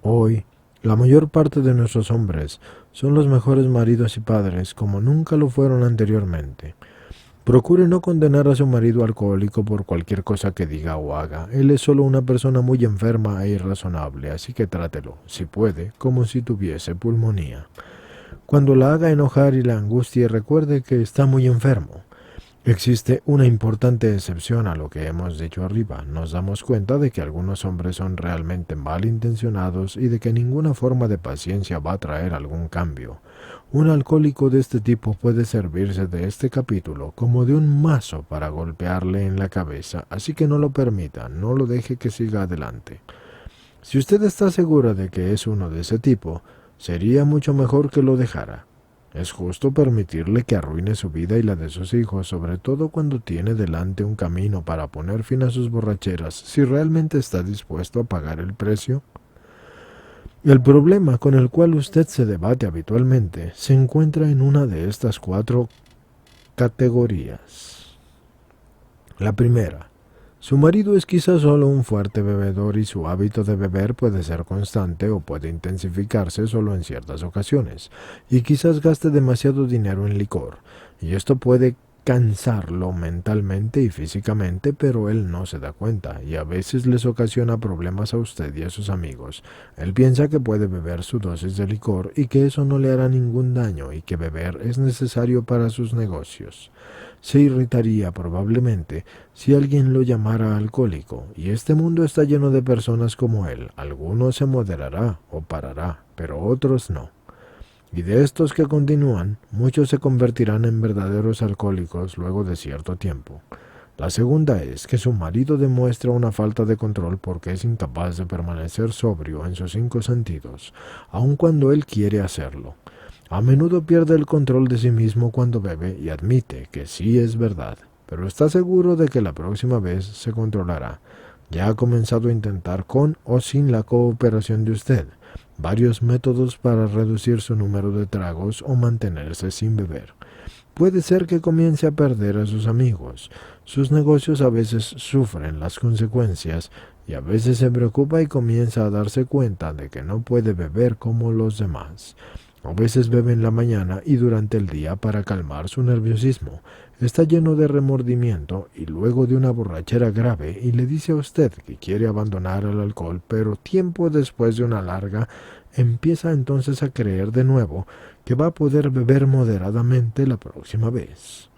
Speaker 1: Hoy, la mayor parte de nuestros hombres son los mejores maridos y padres como nunca lo fueron anteriormente. Procure no condenar a su marido alcohólico por cualquier cosa que diga o haga. Él es solo una persona muy enferma e irrazonable, así que trátelo, si puede, como si tuviese pulmonía. Cuando la haga enojar y la angustie, recuerde que está muy enfermo. Existe una importante excepción a lo que hemos dicho arriba. Nos damos cuenta de que algunos hombres son realmente malintencionados y de que ninguna forma de paciencia va a traer algún cambio. Un alcohólico de este tipo puede servirse de este capítulo como de un mazo para golpearle en la cabeza, así que no lo permita, no lo deje que siga adelante. Si usted está segura de que es uno de ese tipo, sería mucho mejor que lo dejara. Es justo permitirle que arruine su vida y la de sus hijos, sobre todo cuando tiene delante un camino para poner fin a sus borracheras, si realmente está dispuesto a pagar el precio. El problema con el cual usted se debate habitualmente se encuentra en una de estas 4 categorías. La primera. Su marido es quizás solo un fuerte bebedor y su hábito de beber puede ser constante o puede intensificarse solo en ciertas ocasiones, y quizás gaste demasiado dinero en licor, y esto puede cansarlo mentalmente y físicamente, pero él no se da cuenta, y a veces les ocasiona problemas a usted y a sus amigos. Él piensa que puede beber su dosis de licor y que eso no le hará ningún daño y que beber es necesario para sus negocios. Se irritaría probablemente si alguien lo llamara alcohólico, y este mundo está lleno de personas como él. Algunos se moderará o parará, pero otros no. Y de estos que continúan, muchos se convertirán en verdaderos alcohólicos luego de cierto tiempo. La segunda es que su marido demuestra una falta de control porque es incapaz de permanecer sobrio en sus 5 sentidos, aun cuando él quiere hacerlo. A menudo pierde el control de sí mismo cuando bebe y admite que sí es verdad, pero está seguro de que la próxima vez se controlará. Ya ha comenzado a intentar con o sin la cooperación de usted varios métodos para reducir su número de tragos o mantenerse sin beber. Puede ser que comience a perder a sus amigos. Sus negocios a veces sufren las consecuencias y a veces se preocupa y comienza a darse cuenta de que no puede beber como los demás. A veces bebe en la mañana y durante el día para calmar su nerviosismo. Está lleno de remordimiento y luego de una borrachera grave y le dice a usted que quiere abandonar el alcohol, pero tiempo después de una larga empieza entonces a creer de nuevo que va a poder beber moderadamente la próxima vez.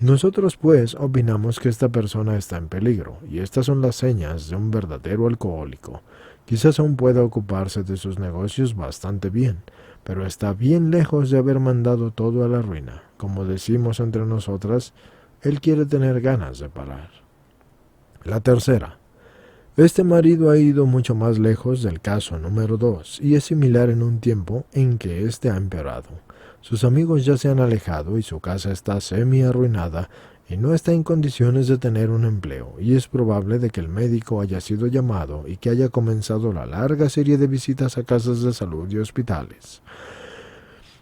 Speaker 1: Nosotros pues opinamos que esta persona está en peligro y estas son las señas de un verdadero alcohólico. Quizás aún pueda ocuparse de sus negocios bastante bien, pero está bien lejos de haber mandado todo a la ruina. Como decimos entre nosotras, él quiere tener ganas de parar. La tercera. Este marido ha ido mucho más lejos del caso número 2 y es similar en un tiempo en que éste ha empeorado. Sus amigos ya se han alejado y su casa está semi-arruinada y no está en condiciones de tener un empleo, y es probable de que el médico haya sido llamado y que haya comenzado la larga serie de visitas a casas de salud y hospitales.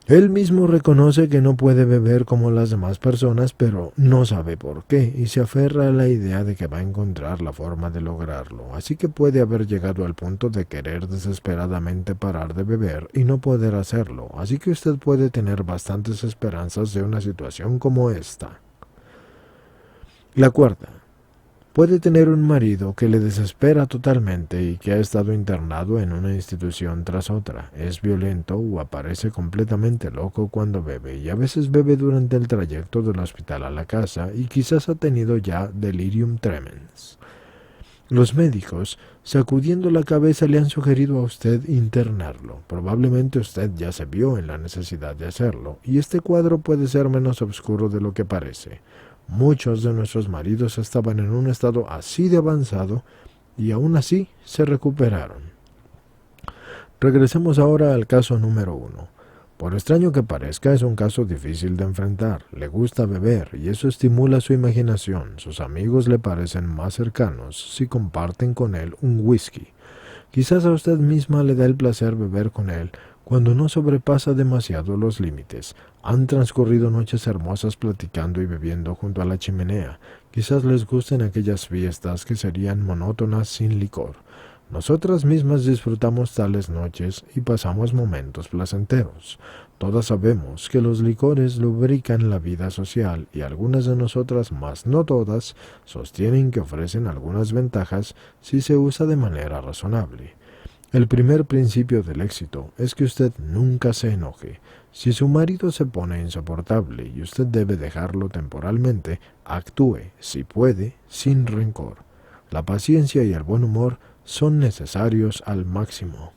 Speaker 1: Él mismo reconoce que no puede beber como las demás personas, pero no sabe por qué, y se aferra a la idea de que va a encontrar la forma de lograrlo, así que puede haber llegado al punto de querer desesperadamente parar de beber y no poder hacerlo, así que usted puede tener bastantes esperanzas de una situación como esta. La cuarta. Puede tener un marido que le desespera totalmente y que ha estado internado en una institución tras otra. Es violento o aparece completamente loco cuando bebe y a veces bebe durante el trayecto del hospital a la casa y quizás ha tenido ya delirium tremens. Los médicos, sacudiendo la cabeza, le han sugerido a usted internarlo. Probablemente usted ya se vio en la necesidad de hacerlo y este cuadro puede ser menos oscuro de lo que parece. Muchos de nuestros maridos estaban en un estado así de avanzado y aún así se recuperaron. Regresemos ahora al caso número 1. Por extraño que parezca, es un caso difícil de enfrentar. Le gusta beber y eso estimula su imaginación. Sus amigos le parecen más cercanos si comparten con él un whisky. Quizás a usted misma le da el placer beber con él cuando no sobrepasa demasiado los límites. Han transcurrido noches hermosas platicando y bebiendo junto a la chimenea. Quizás les gusten aquellas fiestas que serían monótonas sin licor. Nosotras mismas disfrutamos tales noches y pasamos momentos placenteros. Todas sabemos que los licores lubrican la vida social y algunas de nosotras, más no todas, sostienen que ofrecen algunas ventajas si se usa de manera razonable. El primer principio del éxito es que usted nunca se enoje. Si su marido se pone insoportable y usted debe dejarlo temporalmente, actúe, si puede, sin rencor. La paciencia y el buen humor son necesarios al máximo.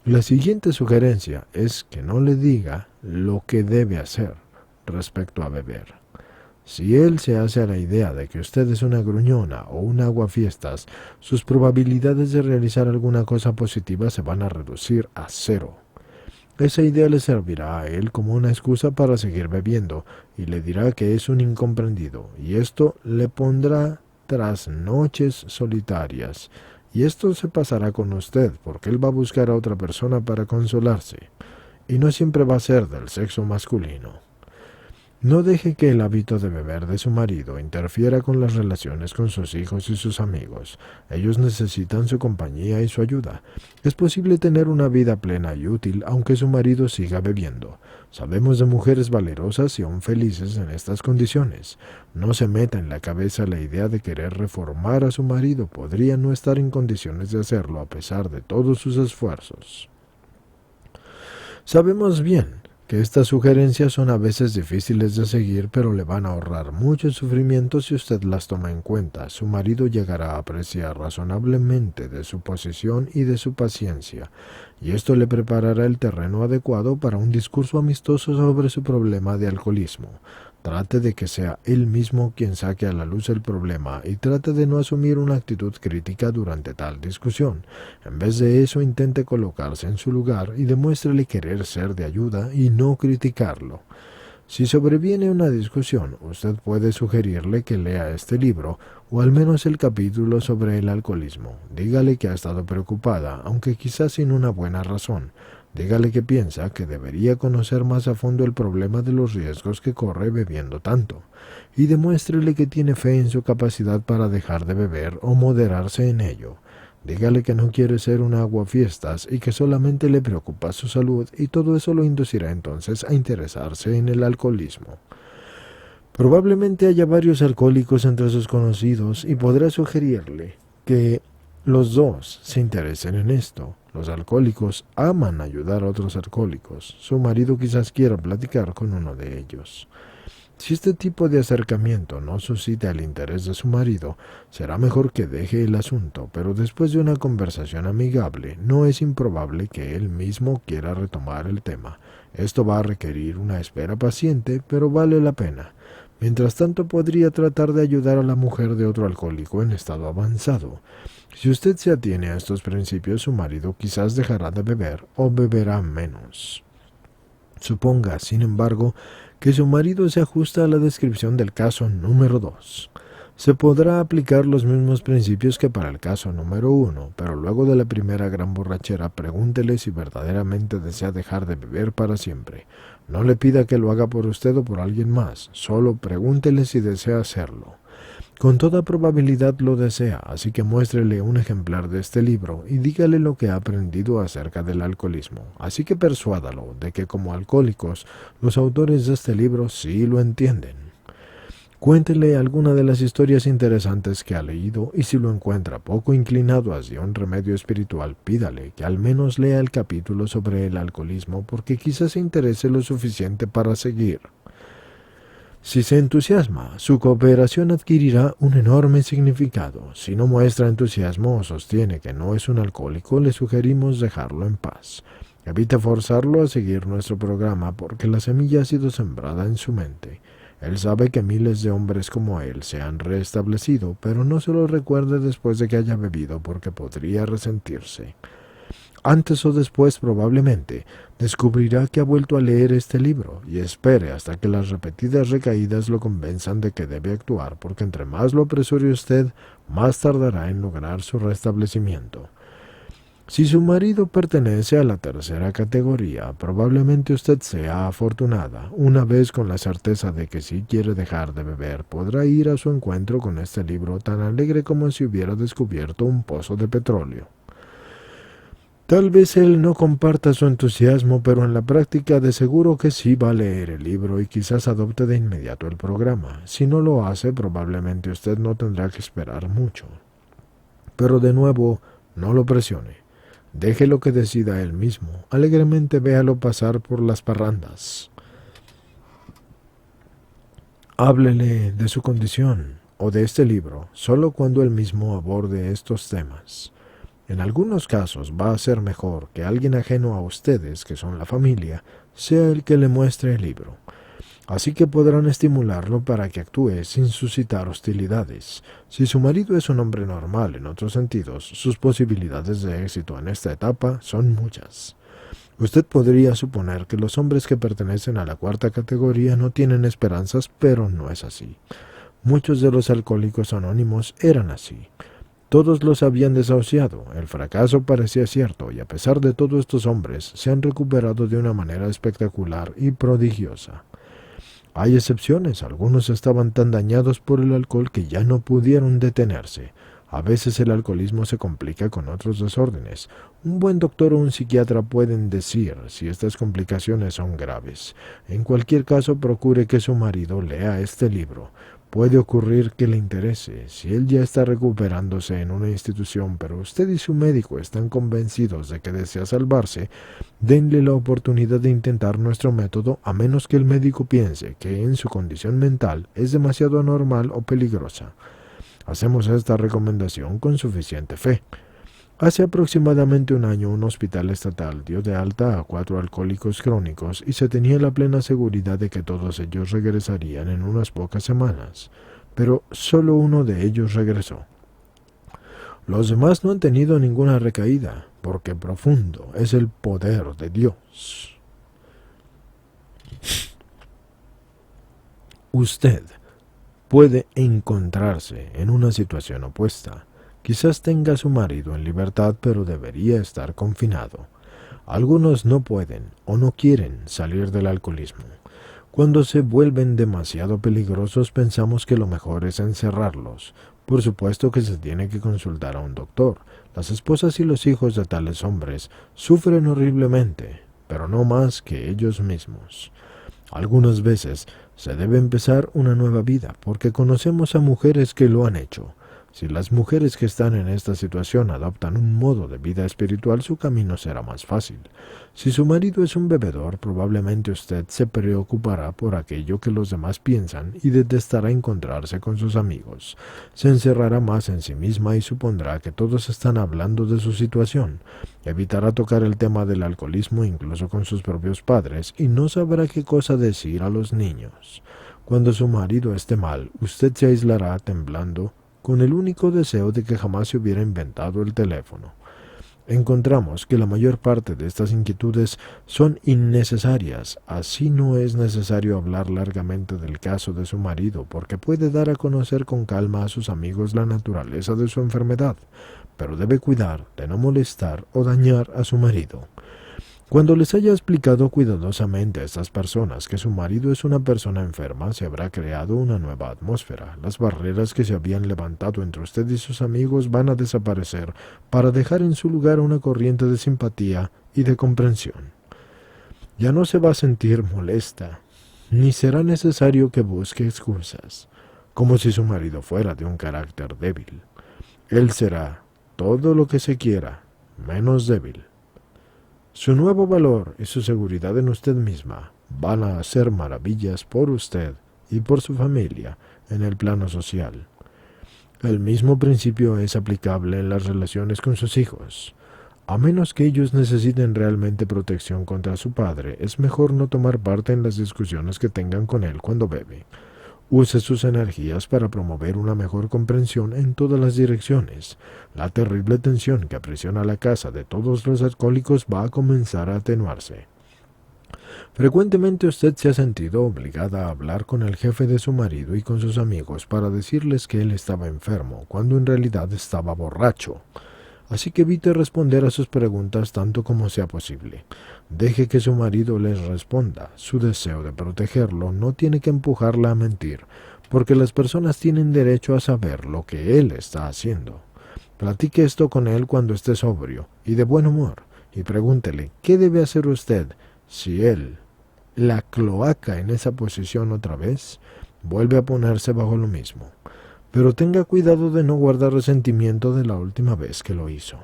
Speaker 1: La siguiente sugerencia es que no le diga lo que debe hacer respecto a beber. Si él se hace a la idea de que usted es una gruñona o un aguafiestas, sus probabilidades de realizar alguna cosa positiva se van a reducir a 0. Esa idea le servirá a él como una excusa para seguir bebiendo y le dirá que es un incomprendido, y esto le pondrá tras noches solitarias. Y esto se pasará con usted, porque él va a buscar a otra persona para consolarse, y no siempre va a ser del sexo masculino. No deje que el hábito de beber de su marido interfiera con las relaciones con sus hijos y sus amigos. Ellos necesitan su compañía y su ayuda. Es posible tener una vida plena y útil aunque su marido siga bebiendo. Sabemos de mujeres valerosas y aún felices en estas condiciones. No se meta en la cabeza la idea de querer reformar a su marido. Podría no estar en condiciones de hacerlo a pesar de todos sus esfuerzos. Sabemos bien que estas sugerencias son a veces difíciles de seguir, pero le van a ahorrar mucho sufrimiento si usted las toma en cuenta. Su marido llegará a apreciar razonablemente de su posición y de su paciencia, y esto le preparará el terreno adecuado para un discurso amistoso sobre su problema de alcoholismo. Trate de que sea él mismo quien saque a la luz el problema y trate de no asumir una actitud crítica durante tal discusión. En vez de eso, intente colocarse en su lugar y demuéstrele querer ser de ayuda y no criticarlo. Si sobreviene una discusión, usted puede sugerirle que lea este libro o al menos el capítulo sobre el alcoholismo. Dígale que ha estado preocupada, aunque quizás sin una buena razón. Dígale que piensa que debería conocer más a fondo el problema de los riesgos que corre bebiendo tanto, y demuéstrele que tiene fe en su capacidad para dejar de beber o moderarse en ello. Dígale que no quiere ser un aguafiestas y que solamente le preocupa su salud, y todo eso lo inducirá entonces a interesarse en el alcoholismo. Probablemente haya varios alcohólicos entre sus conocidos y podrá sugerirle que los dos se interesen en esto. Los alcohólicos aman ayudar a otros alcohólicos. Su marido quizás quiera platicar con uno de ellos. Si este tipo de acercamiento no suscita el interés de su marido, será mejor que deje el asunto, pero después de una conversación amigable, no es improbable que él mismo quiera retomar el tema. Esto va a requerir una espera paciente, pero vale la pena. Mientras tanto, podría tratar de ayudar a la mujer de otro alcohólico en estado avanzado. Si usted se atiene a estos principios, su marido quizás dejará de beber o beberá menos. Suponga, sin embargo, que su marido se ajusta a la descripción del caso número 2. Se podrá aplicar los mismos principios que para el caso número 1, pero luego de la primera gran borrachera, pregúntele si verdaderamente desea dejar de beber para siempre. No le pida que lo haga por usted o por alguien más, solo pregúntele si desea hacerlo. Con toda probabilidad lo desea, así que muéstrele un ejemplar de este libro y dígale lo que ha aprendido acerca del alcoholismo. Así que persuádalo de que como alcohólicos, los autores de este libro sí lo entienden. Cuéntele alguna de las historias interesantes que ha leído y si lo encuentra poco inclinado hacia un remedio espiritual, pídale que al menos lea el capítulo sobre el alcoholismo porque quizás se interese lo suficiente para seguir. Si se entusiasma, su cooperación adquirirá un enorme significado. Si no muestra entusiasmo o sostiene que no es un alcohólico, le sugerimos dejarlo en paz. Evite forzarlo a seguir nuestro programa porque la semilla ha sido sembrada en su mente. Él sabe que miles de hombres como él se han restablecido, pero no se lo recuerde después de que haya bebido porque podría resentirse. Antes o después, probablemente, descubrirá que ha vuelto a leer este libro y espere hasta que las repetidas recaídas lo convenzan de que debe actuar, porque entre más lo apresure usted, más tardará en lograr su restablecimiento. Si su marido pertenece a la tercera categoría, probablemente usted sea afortunada. Una vez con la certeza de que si quiere dejar de beber, podrá ir a su encuentro con este libro tan alegre como si hubiera descubierto un pozo de petróleo. Tal vez él no comparta su entusiasmo, pero en la práctica de seguro que sí va a leer el libro y quizás adopte de inmediato el programa. Si no lo hace, probablemente usted no tendrá que esperar mucho. Pero de nuevo, no lo presione. Déjelo que decida él mismo. Alegremente véalo pasar por las parrandas. Háblele de su condición o de este libro solo cuando él mismo aborde estos temas. En algunos casos va a ser mejor que alguien ajeno a ustedes, que son la familia, sea el que le muestre el libro. Así que podrán estimularlo para que actúe sin suscitar hostilidades. Si su marido es un hombre normal en otros sentidos, sus posibilidades de éxito en esta etapa son muchas. Usted podría suponer que los hombres que pertenecen a la cuarta categoría no tienen esperanzas, pero no es así. Muchos de los alcohólicos anónimos eran así. Todos los habían desahuciado, el fracaso parecía cierto, y a pesar de todo estos hombres se han recuperado de una manera espectacular y prodigiosa. Hay excepciones, algunos estaban tan dañados por el alcohol que ya no pudieron detenerse. A veces el alcoholismo se complica con otros desórdenes. Un buen doctor o un psiquiatra pueden decir si estas complicaciones son graves. En cualquier caso, procure que su marido lea este libro. Puede ocurrir que le interese. Si él ya está recuperándose en una institución, pero usted y su médico están convencidos de que desea salvarse, denle la oportunidad de intentar nuestro método, a menos que el médico piense que en su condición mental es demasiado anormal o peligrosa. Hacemos esta recomendación con suficiente fe. Hace aproximadamente un año un hospital estatal dio de alta a 4 alcohólicos crónicos y se tenía la plena seguridad de que todos ellos regresarían en unas pocas semanas, pero solo uno de ellos regresó. Los demás no han tenido ninguna recaída, porque profundo es el poder de Dios. Usted puede encontrarse en una situación opuesta. Quizás tenga a su marido en libertad, pero debería estar confinado. Algunos no pueden o no quieren salir del alcoholismo. Cuando se vuelven demasiado peligrosos, pensamos que lo mejor es encerrarlos. Por supuesto que se tiene que consultar a un doctor. Las esposas y los hijos de tales hombres sufren horriblemente, pero no más que ellos mismos. Algunas veces se debe empezar una nueva vida, porque conocemos a mujeres que lo han hecho. Si las mujeres que están en esta situación adoptan un modo de vida espiritual, su camino será más fácil. Si su marido es un bebedor, probablemente usted se preocupará por aquello que los demás piensan y detestará encontrarse con sus amigos. Se encerrará más en sí misma y supondrá que todos están hablando de su situación. Evitará tocar el tema del alcoholismo incluso con sus propios padres y no sabrá qué cosa decir a los niños. Cuando su marido esté mal, usted se aislará temblando, con el único deseo de que jamás se hubiera inventado el teléfono. Encontramos que la mayor parte de estas inquietudes son innecesarias. Así no es necesario hablar largamente del caso de su marido, porque puede dar a conocer con calma a sus amigos la naturaleza de su enfermedad, pero debe cuidar de no molestar o dañar a su marido. Cuando les haya explicado cuidadosamente a estas personas que su marido es una persona enferma, se habrá creado una nueva atmósfera. Las barreras que se habían levantado entre usted y sus amigos van a desaparecer para dejar en su lugar una corriente de simpatía y de comprensión. Ya no se va a sentir molesta, ni será necesario que busque excusas, como si su marido fuera de un carácter débil. Él será todo lo que se quiera, menos débil. Su nuevo valor y su seguridad en usted misma van a hacer maravillas por usted y por su familia en el plano social. El mismo principio es aplicable en las relaciones con sus hijos. A menos que ellos necesiten realmente protección contra su padre, es mejor no tomar parte en las discusiones que tengan con él cuando bebe. Use sus energías para promover una mejor comprensión en todas las direcciones. La terrible tensión que aprisiona la casa de todos los alcohólicos va a comenzar a atenuarse. Frecuentemente usted se ha sentido obligada a hablar con el jefe de su marido y con sus amigos para decirles que él estaba enfermo, cuando en realidad estaba borracho. Así que evite responder a sus preguntas tanto como sea posible. Deje que su marido les responda. Su deseo de protegerlo no tiene que empujarla a mentir, porque las personas tienen derecho a saber lo que él está haciendo. Platique esto con él cuando esté sobrio y de buen humor, y pregúntele qué debe hacer usted si él la cloaca en esa posición otra vez, vuelve a ponerse bajo lo mismo. Pero tenga cuidado de no guardar resentimiento de la última vez que lo hizo.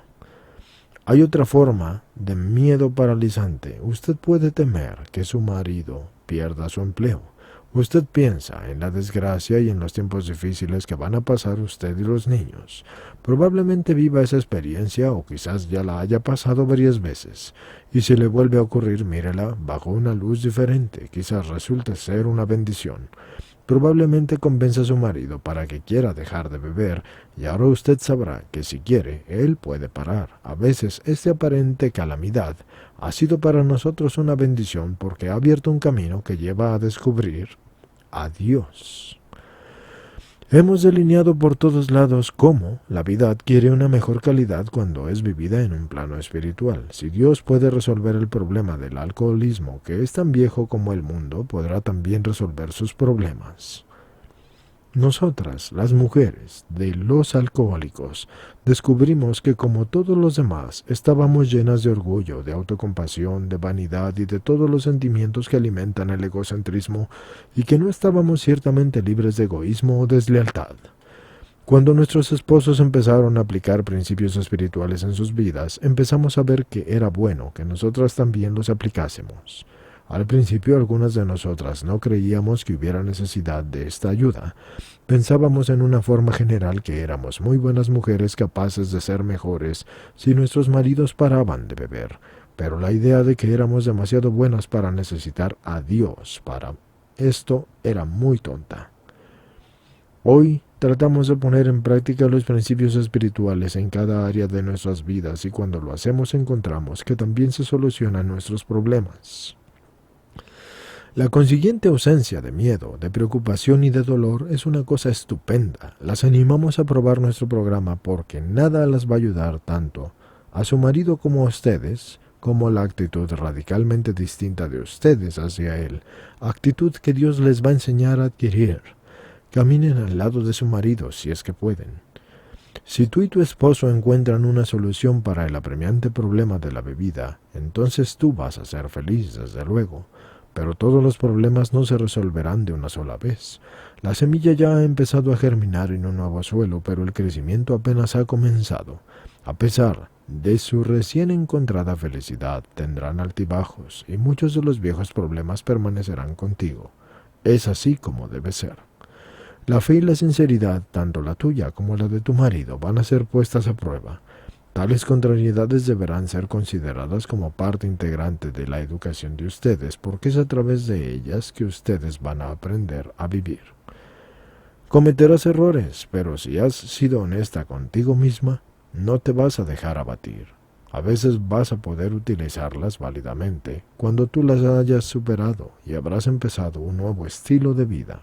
Speaker 1: Hay otra forma de miedo paralizante. Usted puede temer que su marido pierda su empleo. Usted piensa en la desgracia y en los tiempos difíciles que van a pasar usted y los niños. Probablemente viva esa experiencia o quizás ya la haya pasado varias veces. Y si le vuelve a ocurrir, mírela bajo una luz diferente. Quizás resulte ser una bendición. Probablemente convenza a su marido para que quiera dejar de beber, y ahora usted sabrá que si quiere, él puede parar. A veces esta aparente calamidad ha sido para nosotros una bendición porque ha abierto un camino que lleva a descubrir a Dios. Hemos delineado por todos lados cómo la vida adquiere una mejor calidad cuando es vivida en un plano espiritual. Si Dios puede resolver el problema del alcoholismo, que es tan viejo como el mundo, podrá también resolver sus problemas. Nosotras, las mujeres de los alcohólicos, descubrimos que como todos los demás, estábamos llenas de orgullo, de autocompasión, de vanidad y de todos los sentimientos que alimentan el egocentrismo, y que no estábamos ciertamente libres de egoísmo o deslealtad. Cuando nuestros esposos empezaron a aplicar principios espirituales en sus vidas, empezamos a ver que era bueno que nosotras también los aplicásemos. Al principio algunas de nosotras no creíamos que hubiera necesidad de esta ayuda. Pensábamos en una forma general que éramos muy buenas mujeres capaces de ser mejores si nuestros maridos paraban de beber, pero la idea de que éramos demasiado buenas para necesitar a Dios para esto era muy tonta. Hoy tratamos de poner en práctica los principios espirituales en cada área de nuestras vidas y cuando lo hacemos encontramos que también se solucionan nuestros problemas. La consiguiente ausencia de miedo, de preocupación y de dolor es una cosa estupenda. Las animamos a probar nuestro programa porque nada las va a ayudar tanto a su marido como a ustedes, como la actitud radicalmente distinta de ustedes hacia él, actitud que Dios les va a enseñar a adquirir. Caminen al lado de su marido si es que pueden. Si tú y tu esposo encuentran una solución para el apremiante problema de la bebida, entonces tú vas a ser feliz, desde luego. Pero todos los problemas no se resolverán de una sola vez. La semilla ya ha empezado a germinar en un nuevo suelo, pero el crecimiento apenas ha comenzado. A pesar de su recién encontrada felicidad, tendrán altibajos, y muchos de los viejos problemas permanecerán contigo. Es así como debe ser. La fe y la sinceridad, tanto la tuya como la de tu marido, van a ser puestas a prueba. Tales contrariedades deberán ser consideradas como parte integrante de la educación de ustedes, porque es a través de ellas que ustedes van a aprender a vivir. Cometerás errores, pero si has sido honesta contigo misma, no te vas a dejar abatir. A veces vas a poder utilizarlas válidamente cuando tú las hayas superado y habrás empezado un nuevo estilo de vida.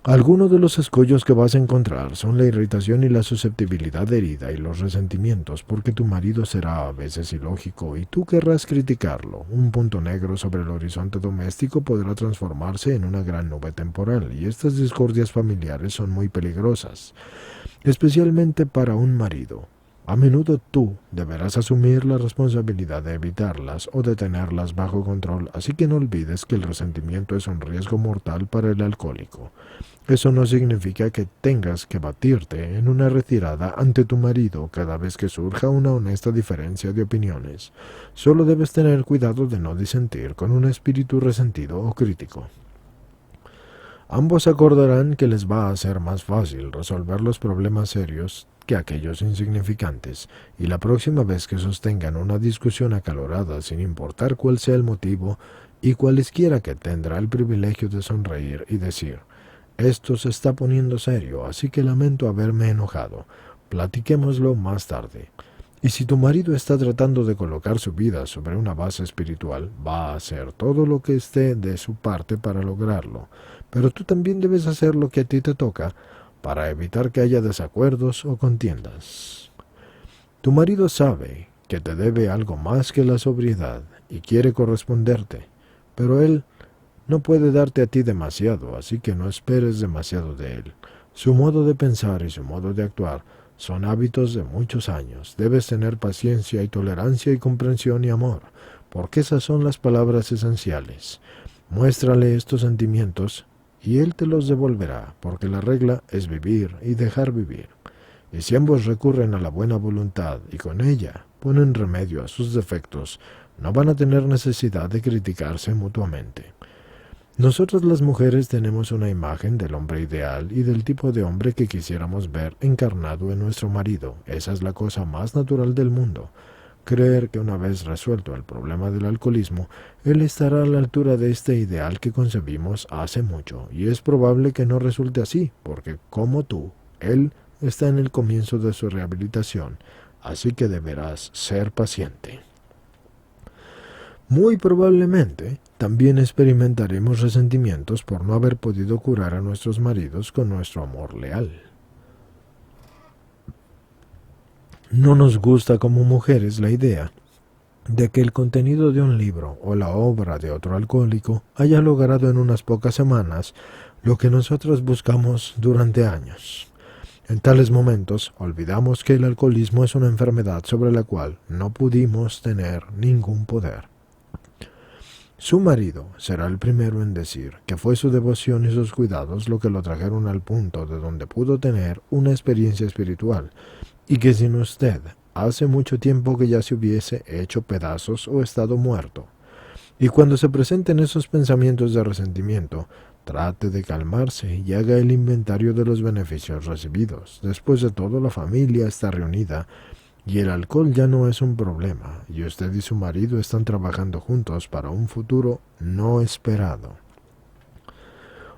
Speaker 1: Algunos de los escollos que vas a encontrar son la irritación y la susceptibilidad herida y los resentimientos, porque tu marido será a veces ilógico y tú querrás criticarlo. Un punto negro sobre el horizonte doméstico podrá transformarse en una gran nube temporal, y estas discordias familiares son muy peligrosas, especialmente para un marido. A menudo tú deberás asumir la responsabilidad de evitarlas o de tenerlas bajo control, así que no olvides que el resentimiento es un riesgo mortal para el alcohólico. Eso no significa que tengas que batirte en una retirada ante tu marido cada vez que surja una honesta diferencia de opiniones. Solo debes tener cuidado de no disentir con un espíritu resentido o crítico. Ambos acordarán que les va a ser más fácil resolver los problemas serios que aquellos insignificantes, y la próxima vez que sostengan una discusión acalorada, sin importar cuál sea el motivo, y cualesquiera que tendrá el privilegio de sonreír y decir: Esto se está poniendo serio, así que lamento haberme enojado. Platiquémoslo más tarde. Y si tu marido está tratando de colocar su vida sobre una base espiritual, va a hacer todo lo que esté de su parte para lograrlo. Pero tú también debes hacer lo que a ti te toca para evitar que haya desacuerdos o contiendas. Tu marido sabe que te debe algo más que la sobriedad y quiere corresponderte, pero él no puede darte a ti demasiado, así que no esperes demasiado de él. Su modo de pensar y su modo de actuar son hábitos de muchos años. Debes tener paciencia y tolerancia y comprensión y amor, porque esas son las palabras esenciales. Muéstrale estos sentimientos y él te los devolverá, porque la regla es vivir y dejar vivir. Y si ambos recurren a la buena voluntad y con ella ponen remedio a sus defectos, no van a tener necesidad de criticarse mutuamente. Nosotras las mujeres tenemos una imagen del hombre ideal y del tipo de hombre que quisiéramos ver encarnado en nuestro marido. Esa es la cosa más natural del mundo. Creer que una vez resuelto el problema del alcoholismo, él estará a la altura de este ideal que concebimos hace mucho, y es probable que no resulte así, porque como tú, él está en el comienzo de su rehabilitación, así que deberás ser paciente. Muy probablemente también experimentaremos resentimientos por no haber podido curar a nuestros maridos con nuestro amor leal. No nos gusta como mujeres la idea de que el contenido de un libro o la obra de otro alcohólico haya logrado en unas pocas semanas lo que nosotros buscamos durante años. En tales momentos olvidamos que el alcoholismo es una enfermedad sobre la cual no pudimos tener ningún poder. Su marido será el primero en decir que fue su devoción y sus cuidados lo que lo trajeron al punto de donde pudo tener una experiencia espiritual, y que sin usted hace mucho tiempo que ya se hubiese hecho pedazos o estado muerto. Y cuando se presenten esos pensamientos de resentimiento, trate de calmarse y haga el inventario de los beneficios recibidos. Después de todo, la familia está reunida y el alcohol ya no es un problema, y usted y su marido están trabajando juntos para un futuro no esperado.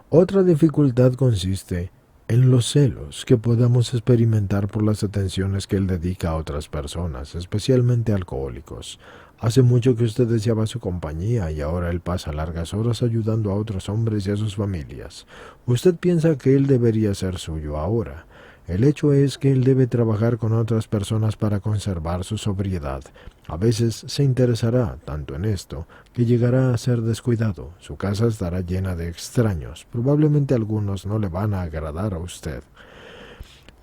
Speaker 1: Otra dificultad consiste en los celos que podamos experimentar por las atenciones que él dedica a otras personas, especialmente alcohólicos. Hace mucho que usted deseaba su compañía y ahora él pasa largas horas ayudando a otros hombres y a sus familias. Usted piensa que él debería ser suyo ahora. El hecho es que él debe trabajar con otras personas para conservar su sobriedad. A veces se interesará tanto en esto que llegará a ser descuidado. Su casa estará llena de extraños. Probablemente algunos no le van a agradar a usted.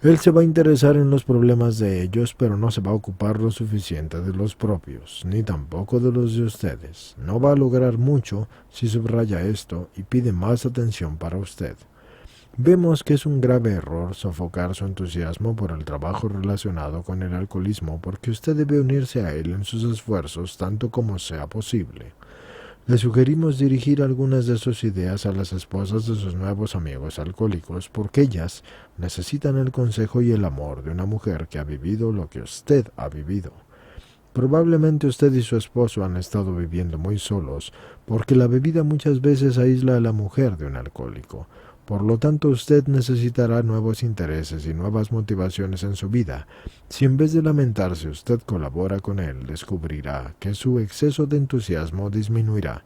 Speaker 1: Él se va a interesar en los problemas de ellos, pero no se va a ocupar lo suficiente de los propios, ni tampoco de los de ustedes. No va a lograr mucho si subraya esto y pide más atención para usted. Vemos que es un grave error sofocar su entusiasmo por el trabajo relacionado con el alcoholismo, porque usted debe unirse a él en sus esfuerzos tanto como sea posible. Le sugerimos dirigir algunas de sus ideas a las esposas de sus nuevos amigos alcohólicos, porque ellas necesitan el consejo y el amor de una mujer que ha vivido lo que usted ha vivido. Probablemente usted y su esposo han estado viviendo muy solos, porque la bebida muchas veces aísla a la mujer de un alcohólico. Por lo tanto, usted necesitará nuevos intereses y nuevas motivaciones en su vida. Si en vez de lamentarse usted colabora con él, descubrirá que su exceso de entusiasmo disminuirá.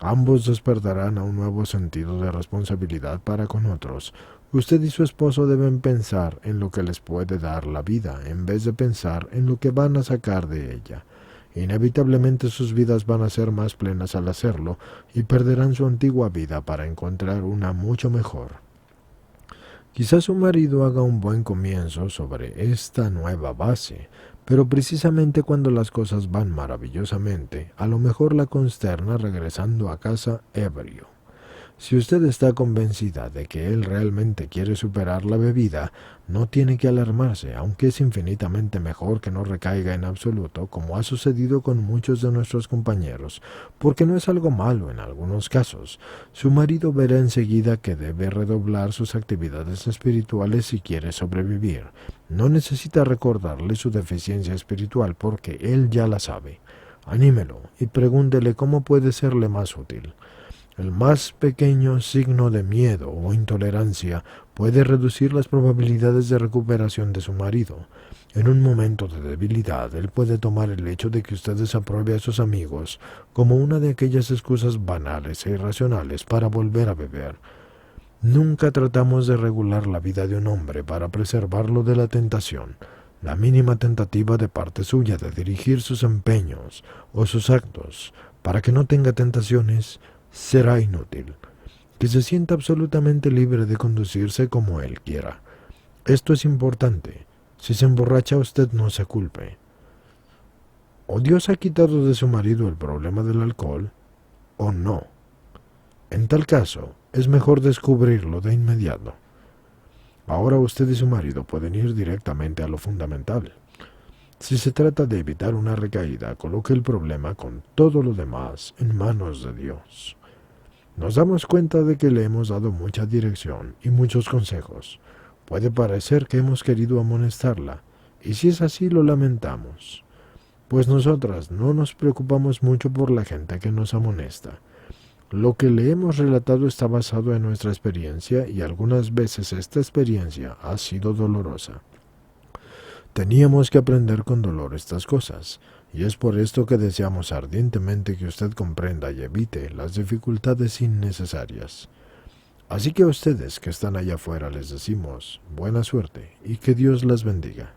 Speaker 1: Ambos despertarán a un nuevo sentido de responsabilidad para con otros. Usted y su esposo deben pensar en lo que les puede dar la vida, en vez de pensar en lo que van a sacar de ella. Inevitablemente sus vidas van a ser más plenas al hacerlo y perderán su antigua vida para encontrar una mucho mejor. Quizás su marido haga un buen comienzo sobre esta nueva base, pero precisamente cuando las cosas van maravillosamente, a lo mejor la consterna regresando a casa ebrio. Si usted está convencida de que él realmente quiere superar la bebida, no tiene que alarmarse, aunque es infinitamente mejor que no recaiga en absoluto, como ha sucedido con muchos de nuestros compañeros, porque no es algo malo en algunos casos. Su marido verá enseguida que debe redoblar sus actividades espirituales si quiere sobrevivir. No necesita recordarle su deficiencia espiritual, porque él ya la sabe. Anímelo y pregúntele cómo puede serle más útil. El más pequeño signo de miedo o intolerancia puede reducir las probabilidades de recuperación de su marido. En un momento de debilidad, él puede tomar el hecho de que usted desapruebe a sus amigos como una de aquellas excusas banales e irracionales para volver a beber. Nunca tratamos de regular la vida de un hombre para preservarlo de la tentación. La mínima tentativa de parte suya de dirigir sus empeños o sus actos para que no tenga tentaciones será inútil. Que se sienta absolutamente libre de conducirse como él quiera. Esto es importante. Si se emborracha, usted no se culpe. O Dios ha quitado de su marido el problema del alcohol, o no. En tal caso, es mejor descubrirlo de inmediato. Ahora usted y su marido pueden ir directamente a lo fundamental. Si se trata de evitar una recaída, coloque el problema con todo lo demás en manos de Dios. Nos damos cuenta de que le hemos dado mucha dirección y muchos consejos. Puede parecer que hemos querido amonestarla, y si es así lo lamentamos, pues nosotras no nos preocupamos mucho por la gente que nos amonesta. Lo que le hemos relatado está basado en nuestra experiencia y algunas veces esta experiencia ha sido dolorosa. Teníamos que aprender con dolor estas cosas, y es por esto que deseamos ardientemente que usted comprenda y evite las dificultades innecesarias. Así que a ustedes que están allá afuera les decimos buena suerte y que Dios las bendiga.